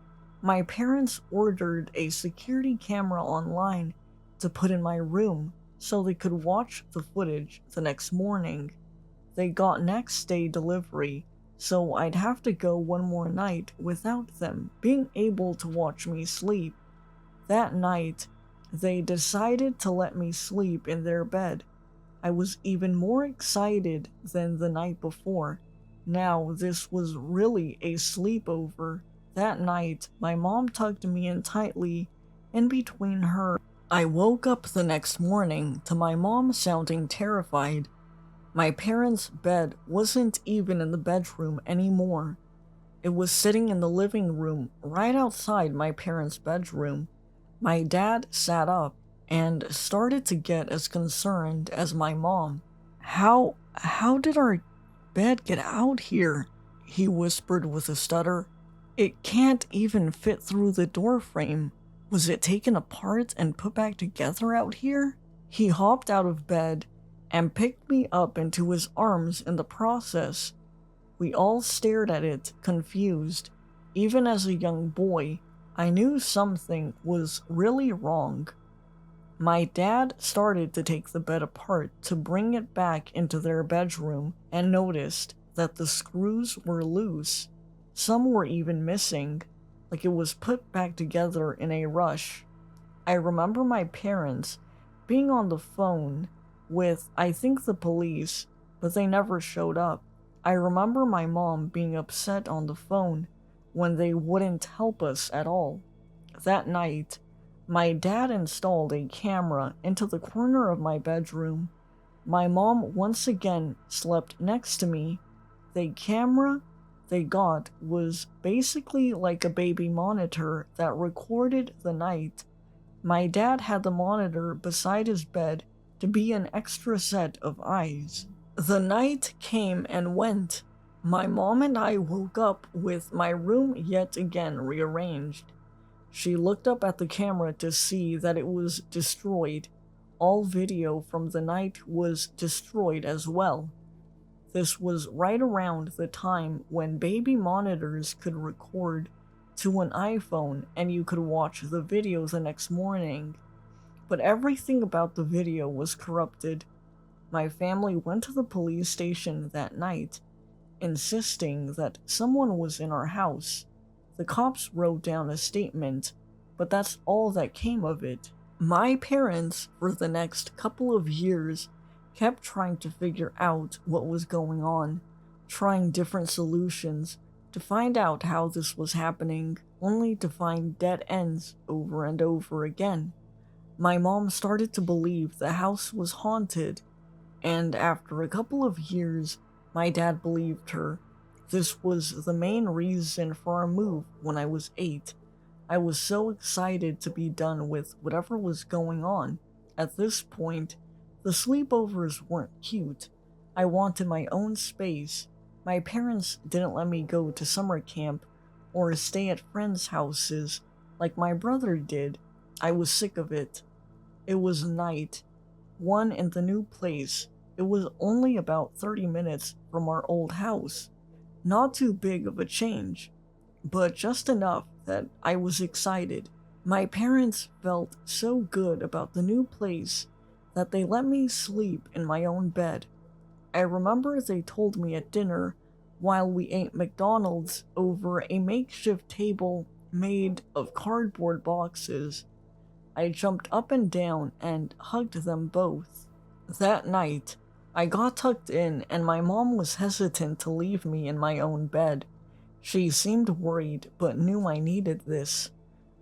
My parents ordered a security camera online to put in my room so they could watch the footage the next morning. They got next day delivery, so I'd have to go one more night without them being able to watch me sleep. That night, they decided to let me sleep in their bed. I was even more excited than the night before. Now this was really a sleepover. That night, my mom tucked me in tightly in between her. I woke up the next morning to my mom sounding terrified. My parents' bed wasn't even in the bedroom anymore. It was sitting in the living room right outside my parents' bedroom. My dad sat up and started to get as concerned as my mom. How did our bed get out here? He whispered with a stutter. It can't even fit through the door frame. Was it taken apart and put back together out here? He hopped out of bed and picked me up into his arms in the process. We all stared at it, confused. Even as a young boy, I knew something was really wrong. My dad started to take the bed apart to bring it back into their bedroom and noticed that the screws were loose. Some were even missing, like it was put back together in a rush. I remember my parents being on the phone with, I think, the police, but they never showed up. I remember my mom being upset on the phone when they wouldn't help us at all. That night, my dad installed a camera into the corner of my bedroom. My mom once again slept next to me. The camera they got was basically like a baby monitor that recorded the night. My dad had the monitor beside his bed to be an extra set of eyes. The night came and went. My mom and I woke up with my room yet again rearranged. She looked up at the camera to see that it was destroyed. All video from the night was destroyed as well. This was right around the time when baby monitors could record to an iPhone and you could watch the video the next morning. But everything about the video was corrupted. My family went to the police station that night, insisting that someone was in our house. The cops wrote down a statement, but that's all that came of it. My parents, for the next couple of years, kept trying to figure out what was going on, trying different solutions to find out how this was happening, only to find dead ends over and over again. My mom started to believe the house was haunted, and after a couple of years, my dad believed her. This was the main reason for our move when I was 8. I was so excited to be done with whatever was going on. At this point, the sleepovers weren't cute. I wanted my own space. My parents didn't let me go to summer camp or stay at friends' houses like my brother did. I was sick of it. It was night. One in the new place. It was only about 30 minutes from our old house. Not too big of a change, but just enough that I was excited. My parents felt so good about the new place that they let me sleep in my own bed. I remember they told me at dinner while we ate McDonald's over a makeshift table made of cardboard boxes. I jumped up and down and hugged them both. That night, I got tucked in and my mom was hesitant to leave me in my own bed. She seemed worried but knew I needed this.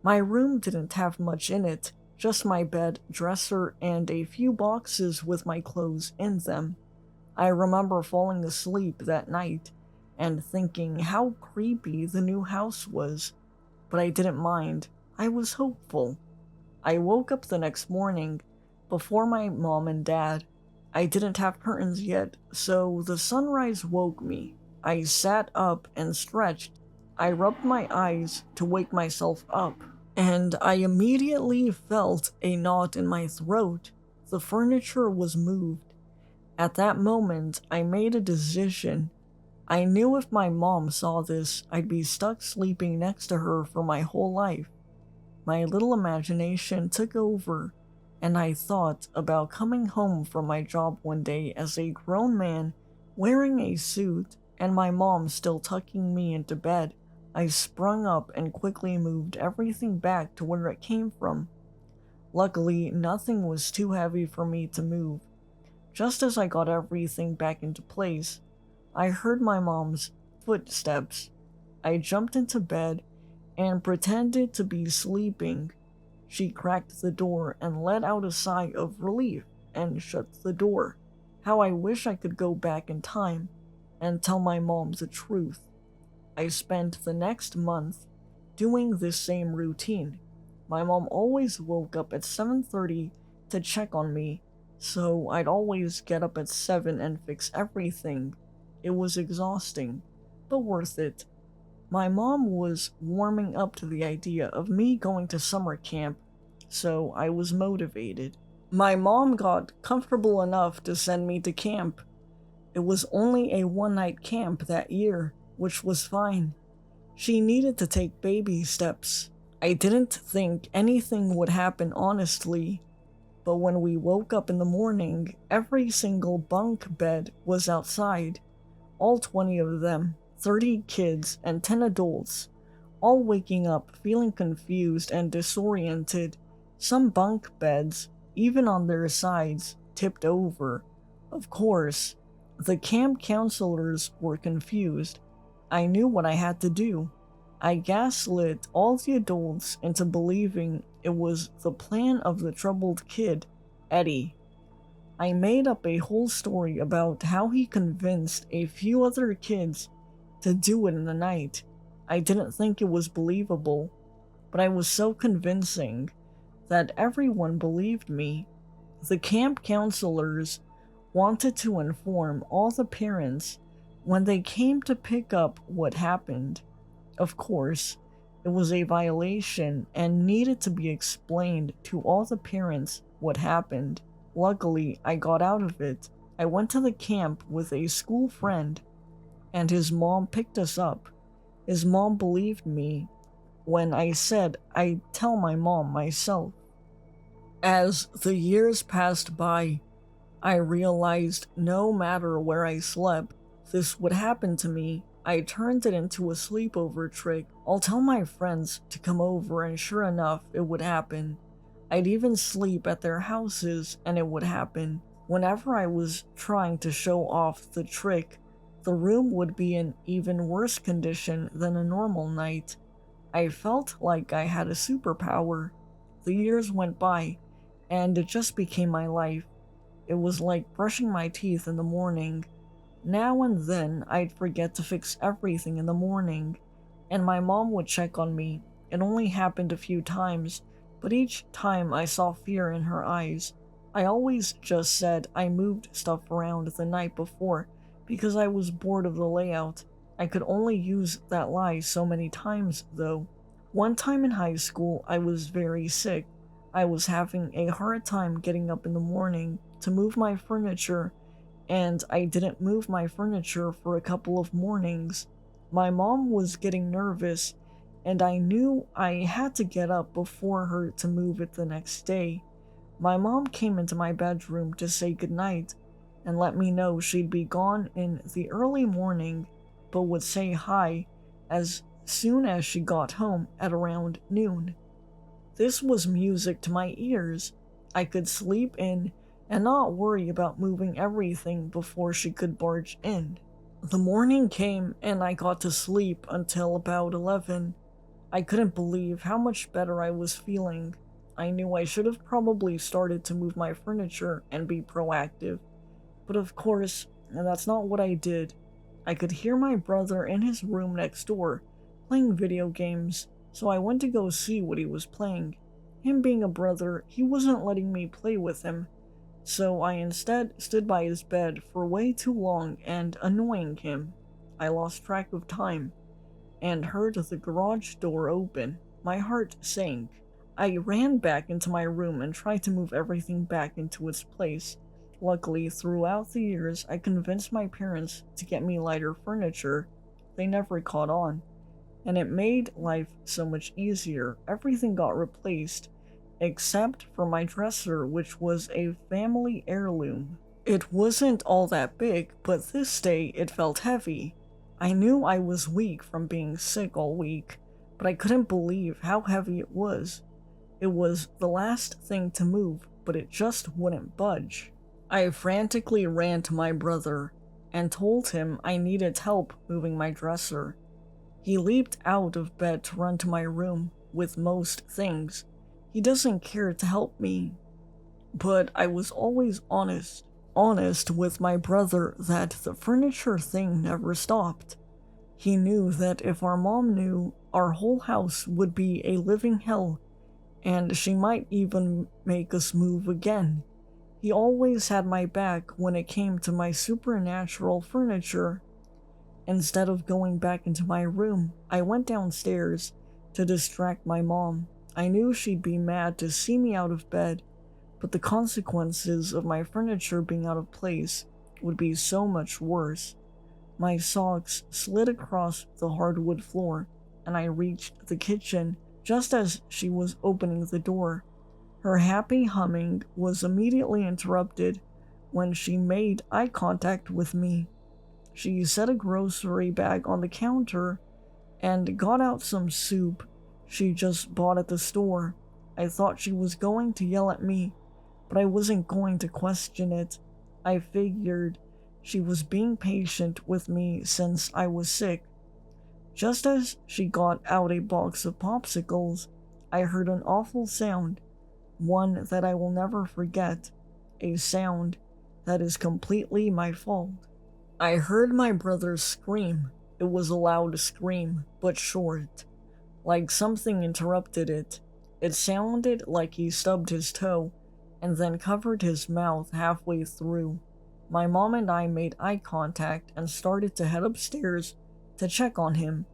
My room didn't have much in it, just my bed, dresser, and a few boxes with my clothes in them. I remember falling asleep that night and thinking how creepy the new house was, but I didn't mind. I was hopeful. I woke up the next morning before my mom and dad. I didn't have curtains yet, so the sunrise woke me. I sat up and stretched. I rubbed my eyes to wake myself up, and I immediately felt a knot in my throat. The furniture was moved. At that moment, I made a decision. I knew if my mom saw this, I'd be stuck sleeping next to her for my whole life. My little imagination took over, and I thought about coming home from my job one day as a grown man wearing a suit and my mom still tucking me into bed. I sprung up and quickly moved everything back to where it came from. Luckily, nothing was too heavy for me to move. Just as I got everything back into place, I heard my mom's footsteps. I jumped into bed and pretended to be sleeping. She cracked the door and let out a sigh of relief and shut the door. How I wish I could go back in time and tell my mom the truth. I spent the next month doing this same routine. My mom always woke up at 7:30 to check on me, so I'd always get up at 7 and fix everything. It was exhausting, but worth it. My mom was warming up to the idea of me going to summer camp, so I was motivated. My mom got comfortable enough to send me to camp. It was only a one-night camp that year, which was fine. She needed to take baby steps. I didn't think anything would happen honestly, but when we woke up in the morning, every single bunk bed was outside. All 20 of them, 30 kids and 10 adults, all waking up feeling confused and disoriented. Some bunk beds, even on their sides, tipped over. Of course, the camp counselors were confused. I knew what I had to do. I gaslit all the adults into believing it was the plan of the troubled kid, Eddie. I made up a whole story about how he convinced a few other kids to do it in the night. I didn't think it was believable, but I was so convincing that everyone believed me. The camp counselors wanted to inform all the parents when they came to pick up what happened. Of course, it was a violation and needed to be explained to all the parents what happened. Luckily, I got out of it. I went to the camp with a school friend, and his mom picked us up. His mom believed me when I said I'd tell my mom myself. As the years passed by, I realized no matter where I slept, this would happen to me. I turned it into a sleepover trick. I'll tell my friends to come over, and sure enough, it would happen. I'd even sleep at their houses, and it would happen. Whenever I was trying to show off the trick, the room would be in even worse condition than a normal night. I felt like I had a superpower. The years went by, and it just became my life. It was like brushing my teeth in the morning. Now and then, I'd forget to fix everything in the morning, and my mom would check on me. It only happened a few times, but each time I saw fear in her eyes. I always just said I moved stuff around the night before because I was bored of the layout. I could only use that lie so many times, though. One time in high school, I was very sick. I was having a hard time getting up in the morning to move my furniture, and I didn't move my furniture for a couple of mornings. My mom was getting nervous, and I knew I had to get up before her to move it the next day. My mom came into my bedroom to say goodnight and let me know she'd be gone in the early morning, but would say hi as soon as she got home at around noon. This was music to my ears. I could sleep in and not worry about moving everything before she could barge in. The morning came and I got to sleep until about 11. I couldn't believe how much better I was feeling. I knew I should have probably started to move my furniture and be proactive, but of course, that's not what I did. I could hear my brother in his room next door playing video games, so I went to go see what he was playing. Him being a brother, he wasn't letting me play with him, so I instead stood by his bed for way too long and annoying him. I lost track of time and heard the garage door open. My heart sank. I ran back into my room and tried to move everything back into its place. Luckily, throughout the years, I convinced my parents to get me lighter furniture. They never caught on, and it made life so much easier. Everything got replaced, except for my dresser, which was a family heirloom. It wasn't all that big, but this day it felt heavy. I knew I was weak from being sick all week, but I couldn't believe how heavy it was. It was the last thing to move, but it just wouldn't budge. I frantically ran to my brother and told him I needed help moving my dresser. He leaped out of bed to run to my room with most things. He doesn't care to help me, but I was always honest with my brother that the furniture thing never stopped. He knew that if our mom knew, our whole house would be a living hell, and she might even make us move again. He always had my back when it came to my supernatural furniture. Instead of going back into my room, I went downstairs to distract my mom. I knew she'd be mad to see me out of bed, but the consequences of my furniture being out of place would be so much worse. My socks slid across the hardwood floor, and I reached the kitchen just as she was opening the door. Her happy humming was immediately interrupted when she made eye contact with me. She set a grocery bag on the counter and got out some soup she just bought at the store. I thought she was going to yell at me, but I wasn't going to question it. I figured she was being patient with me since I was sick. Just as she got out a box of popsicles, I heard an awful sound, one that I will never forget, a sound that is completely my fault. I heard my brother scream. It was a loud scream, but short, like something interrupted it. It sounded like he stubbed his toe and then covered his mouth halfway through. My mom and I made eye contact and started to head upstairs to check on him.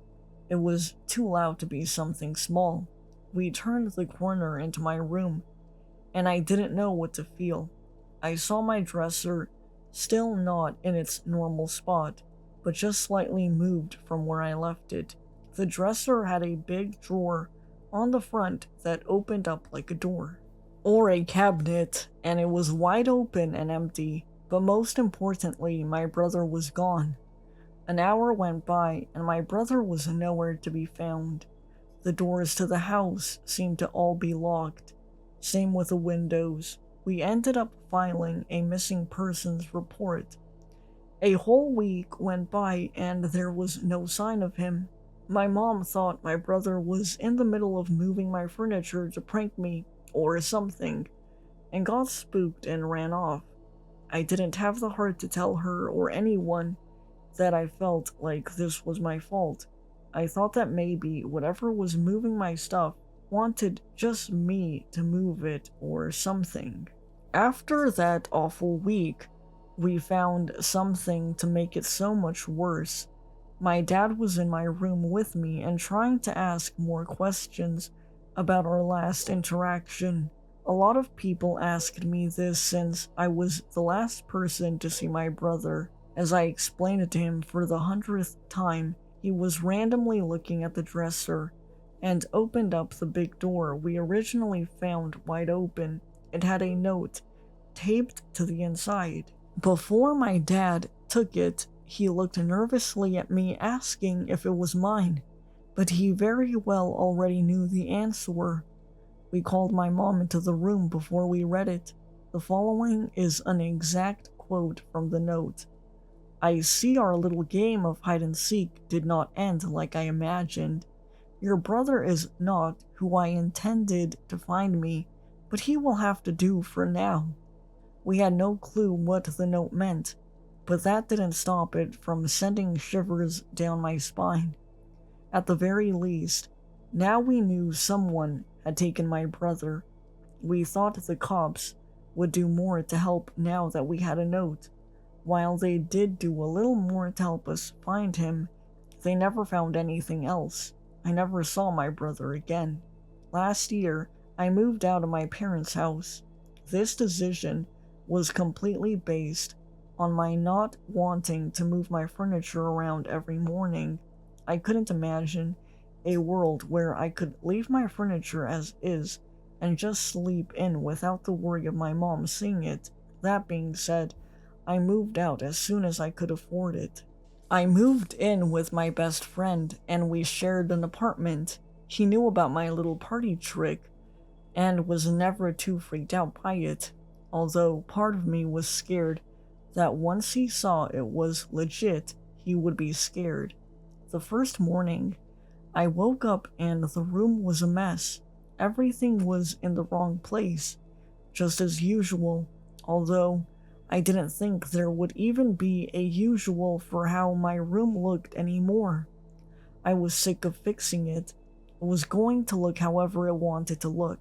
It was too loud to be something small. We turned the corner into my room, and I didn't know what to feel. I saw my dresser still not in its normal spot, but just slightly moved from where I left it. The dresser had a big drawer on the front that opened up like a door, or a cabinet, and it was wide open and empty. But most importantly, my brother was gone. An hour went by, and my brother was nowhere to be found. The doors to the house seemed to all be locked. Same with the windows. We ended up filing a missing persons report. A whole week went by, and there was no sign of him. My mom thought my brother was in the middle of moving my furniture to prank me, or something, and got spooked and ran off. I didn't have the heart to tell her or anyone that I felt like this was my fault. I thought that maybe whatever was moving my stuff wanted just me to move it or something. After that awful week, we found something to make it so much worse. My dad was in my room with me and trying to ask more questions about our last interaction. A lot of people asked me this since I was the last person to see my brother. As I explained it to him for the 100th time, he was randomly looking at the dresser and opened up the big door we originally found wide open. It had a note taped to the inside. Before my dad took it, he looked nervously at me asking if it was mine, but he very well already knew the answer. We called my mom into the room before we read it. The following is an exact quote from the note. "I see our little game of hide and seek did not end like I imagined. Your brother is not who I intended to find me, but he will have to do for now." We had no clue what the note meant, but that didn't stop it from sending shivers down my spine. At the very least, now we knew someone had taken my brother. We thought the cops would do more to help now that we had a note. While they did do a little more to help us find him, they never found anything else. I never saw my brother again. Last year, I moved out of my parents' house. This decision was completely based on my not wanting to move my furniture around every morning. I couldn't imagine a world where I could leave my furniture as is and just sleep in without the worry of my mom seeing it. That being said, I moved out as soon as I could afford it. I moved in with my best friend and we shared an apartment. He knew about my little party trick and was never too freaked out by it, although part of me was scared that once he saw it was legit, he would be scared. The first morning, I woke up and the room was a mess. Everything was in the wrong place, just as usual, although I didn't think there would even be a usual for how my room looked anymore. I was sick of fixing it. It was going to look however it wanted to look.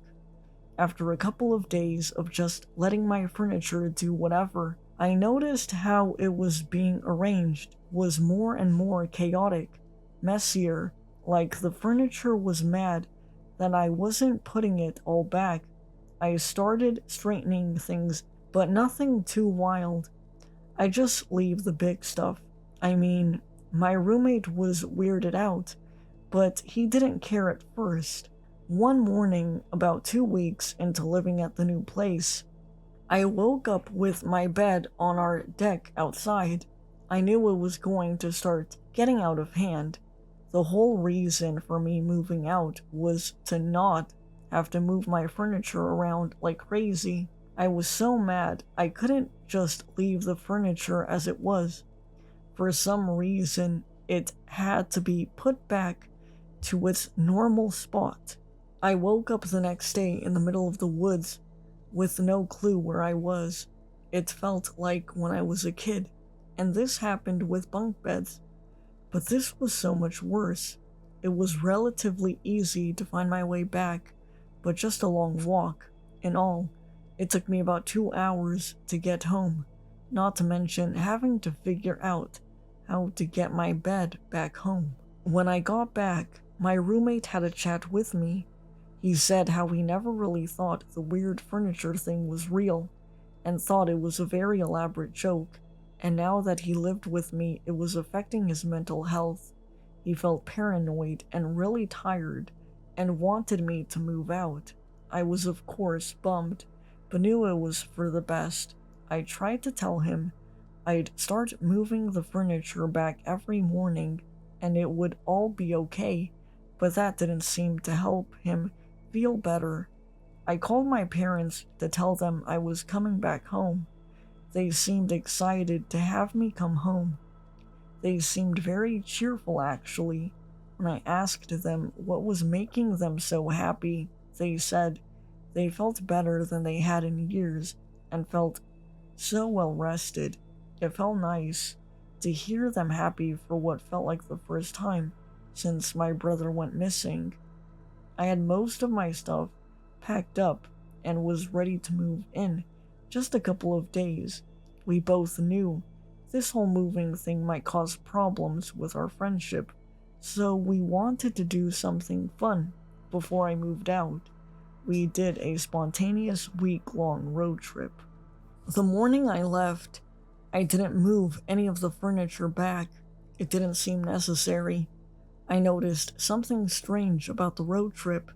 After a couple of days of just letting my furniture do whatever, I noticed how it was being arranged was more and more chaotic, messier, like the furniture was mad that I wasn't putting it all back. I started straightening things, but nothing too wild. I just leave the big stuff. I mean, my roommate was weirded out, but he didn't care at first. One morning, about 2 weeks into living at the new place, I woke up with my bed on our deck outside. I knew it was going to start getting out of hand. The whole reason for me moving out was to not have to move my furniture around like crazy. I was so mad I couldn't just leave the furniture as it was. For some reason, it had to be put back to its normal spot. I woke up the next day in the middle of the woods with no clue where I was. It felt like when I was a kid, and this happened with bunk beds. But this was so much worse. It was relatively easy to find my way back, but just a long walk. In all, it took me about 2 hours to get home, not to mention having to figure out how to get my bed back home. When I got back, my roommate had a chat with me. He said how he never really thought the weird furniture thing was real, and thought it was a very elaborate joke, and now that he lived with me, it was affecting his mental health. He felt paranoid and really tired, and wanted me to move out. I was of course bummed, but knew it was for the best. I tried to tell him I'd start moving the furniture back every morning, and it would all be okay, but that didn't seem to help him feel better. I called my parents to tell them I was coming back home. They seemed excited to have me come home. They seemed very cheerful actually. When I asked them what was making them so happy, they said they felt better than they had in years and felt so well rested. It felt nice to hear them happy for what felt like the first time since my brother went missing. I had most of my stuff packed up and was ready to move in just a couple of days. We both knew this whole moving thing might cause problems with our friendship, so we wanted to do something fun before I moved out. We did a spontaneous week-long road trip. The morning I left, I didn't move any of the furniture back. It didn't seem necessary. I noticed something strange about the road trip.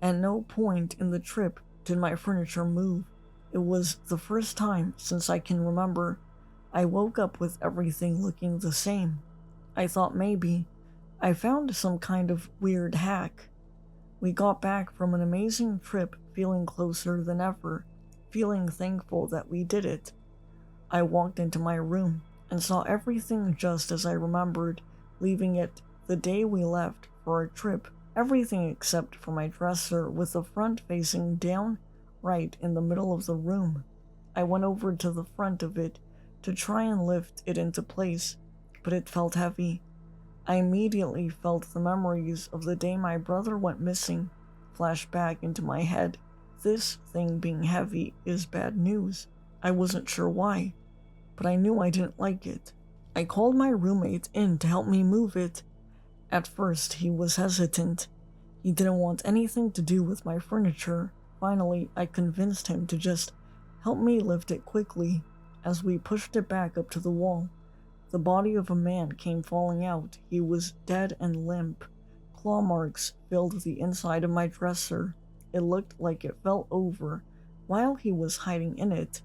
At no point in the trip did my furniture move. It was the first time since I can remember I woke up with everything looking the same. I thought maybe I found some kind of weird hack. We got back from an amazing trip feeling closer than ever, feeling thankful that we did it. I walked into my room and saw everything just as I remembered leaving it the day we left for our trip. Everything except for my dresser with the front facing down right in the middle of the room. I went over to the front of it to try and lift it into place, but it felt heavy. I immediately felt the memories of the day my brother went missing flash back into my head. This thing being heavy is bad news. I wasn't sure why, but I knew I didn't like it. I called my roommate in to help me move it. At first, he was hesitant. He didn't want anything to do with my furniture. Finally, I convinced him to just help me lift it quickly. As we pushed it back up to the wall, the body of a man came falling out. He was dead and limp. Claw marks filled the inside of my dresser. It looked like it fell over while he was hiding in it.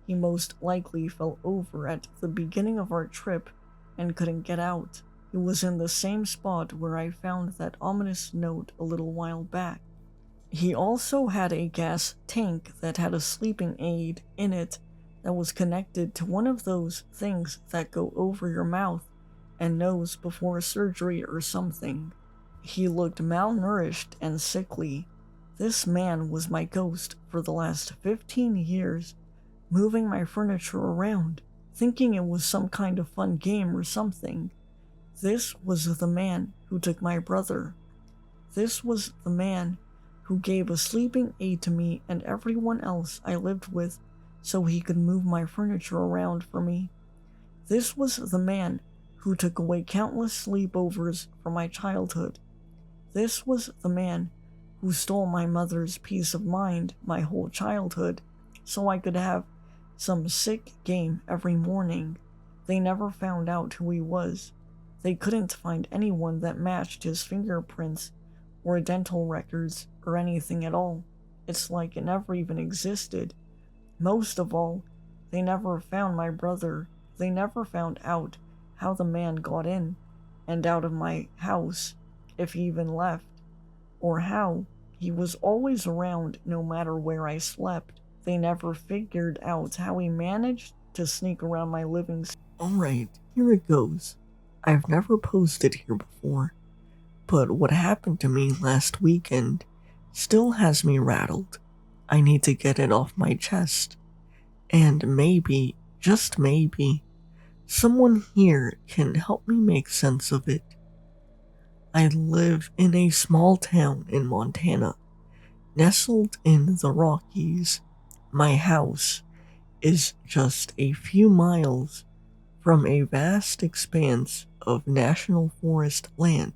He most likely fell over at the beginning of our trip and couldn't get out. It was in the same spot where I found that ominous note a little while back. He also had a gas tank that had a sleeping aid in it that was connected to one of those things that go over your mouth and nose before surgery or something. He looked malnourished and sickly. This man was my ghost for the last 15 years, moving my furniture around, thinking it was some kind of fun game or something. This was the man who took my brother. This was the man who gave a sleeping aid to me and everyone else I lived with so he could move my furniture around for me. This was the man who took away countless sleepovers from my childhood. This was the man who stole my mother's peace of mind my whole childhood so I could have some sick game every morning. They never found out who he was. They couldn't find anyone that matched his fingerprints or dental records or anything at all. It's like it never even existed. Most of all, they never found my brother. They never found out how the man got in and out of my house, if he even left, or how he was always around no matter where I slept. They never figured out how he managed to sneak around my living space. Alright, here it goes. I've never posted here before, but what happened to me last weekend still has me rattled. I need to get it off my chest. And maybe, just maybe, someone here can help me make sense of it. I live in a small town in Montana, nestled in the Rockies. My house is just a few miles from a vast expanse of national forest land.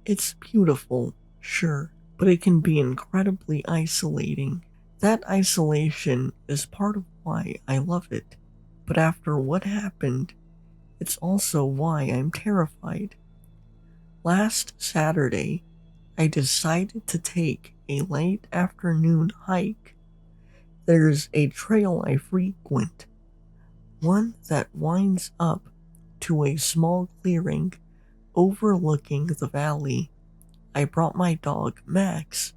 It's beautiful, sure, but it can be incredibly isolating. That isolation is part of why I love it, but after what happened, it's also why I'm terrified. Last Saturday, I decided to take a late afternoon hike. There's a trail I frequent, one that winds up to a small clearing overlooking the valley. I brought my dog Max,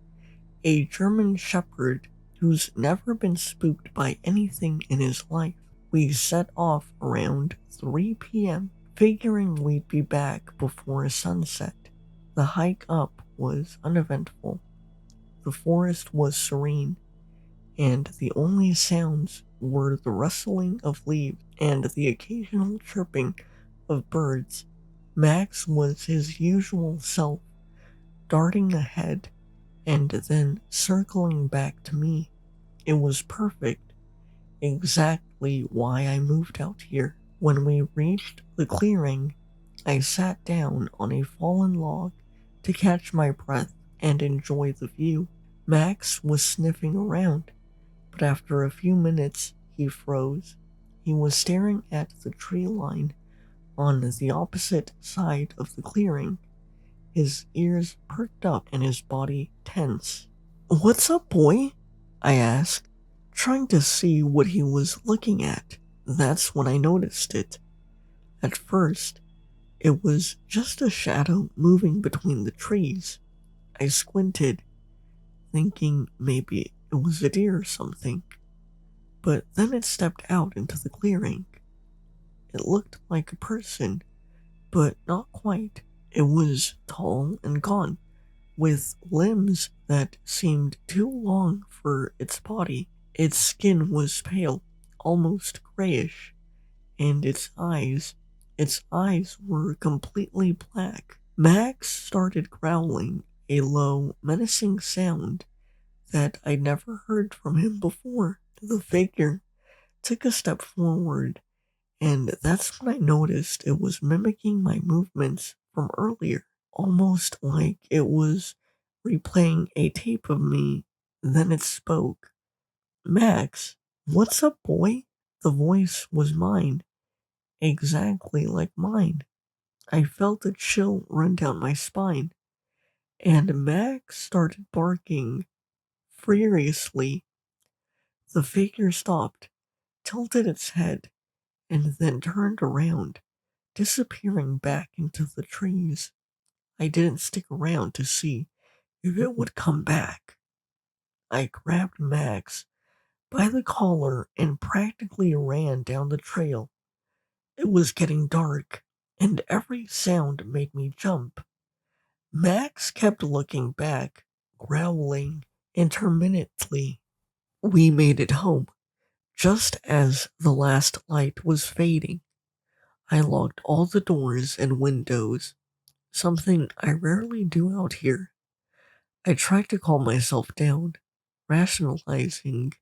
a German Shepherd who's never been spooked by anything in his life. We set off around 3 p.m., figuring we'd be back before sunset. The hike up was uneventful. The forest was serene, and the only sounds were the rustling of leaves and the occasional chirping of birds. Max was his usual self, darting ahead and then circling back to me. It was perfect, exactly why I moved out here. When we reached the clearing, I sat down on a fallen log to catch my breath and enjoy the view. Max was sniffing around, but after a few minutes, he froze. He was staring at the tree line on the opposite side of the clearing, his ears perked up and his body tense. "What's up, boy?" I asked, trying to see what he was looking at. That's when I noticed it. At first, it was just a shadow moving between the trees. I squinted, thinking maybe it was a deer or something. But then it stepped out into the clearing. It looked like a person, but not quite. It was tall and gaunt, with limbs that seemed too long for its body. Its skin was pale, almost grayish, and its eyes were completely black. Max started growling, a low, menacing sound that I'd never heard from him before. The figure took a step forward, and that's when I noticed it was mimicking my movements from earlier, almost like it was replaying a tape of me. Then it spoke. Max, what's up, boy? The voice was mine, exactly like mine. I felt a chill run down my spine, and Max started barking furiously. The figure stopped, tilted its head, and then turned around, disappearing back into the trees. I didn't stick around to see if it would come back. I grabbed Max by the collar and practically ran down the trail. It was getting dark, and every sound made me jump. Max kept looking back, growling intermittently. We made it home, just as the last light was fading. I locked all the doors and windows, something I rarely do out here. I tried to calm myself down, rationalizing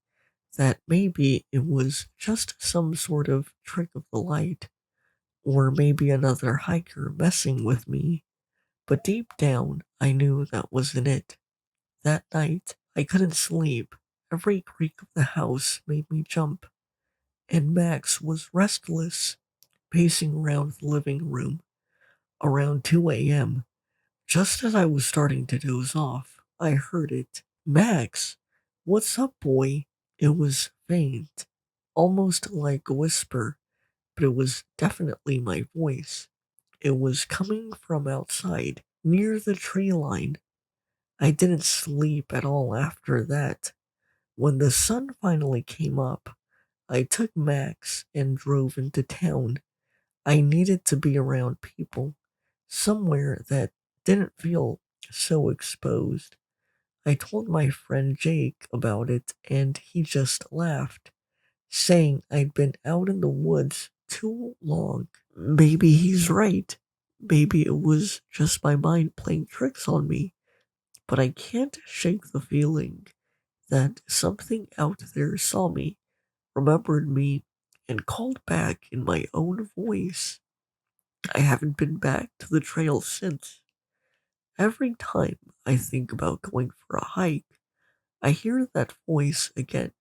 that maybe it was just some sort of trick of the light, or maybe another hiker messing with me. But deep down, I knew that wasn't it. That night, I couldn't sleep. Every creak of the house made me jump, and Max was restless, pacing around the living room. Around 2 a.m., just as I was starting to doze off, I heard it. Max, what's up, boy? It was faint, almost like a whisper, but it was definitely my voice. It was coming from outside, near the tree line. I didn't sleep at all after that. When the sun finally came up, I took Max and drove into town. I needed to be around people, somewhere that didn't feel so exposed. I told my friend Jake about it, and he just laughed, saying I'd been out in the woods too long. Maybe he's right. Maybe it was just my mind playing tricks on me, but I can't shake the feeling that something out there saw me, remembered me, and called back in my own voice. I haven't been back to the trail since. Every time I think about going for a hike, I hear that voice again,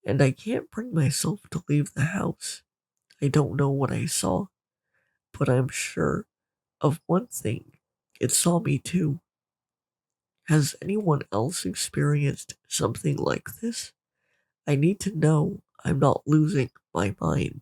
and I can't bring myself to leave the house. I don't know what I saw, but I'm sure of one thing. It saw me too. Has anyone else experienced something like this? I need to know I'm not losing my mind.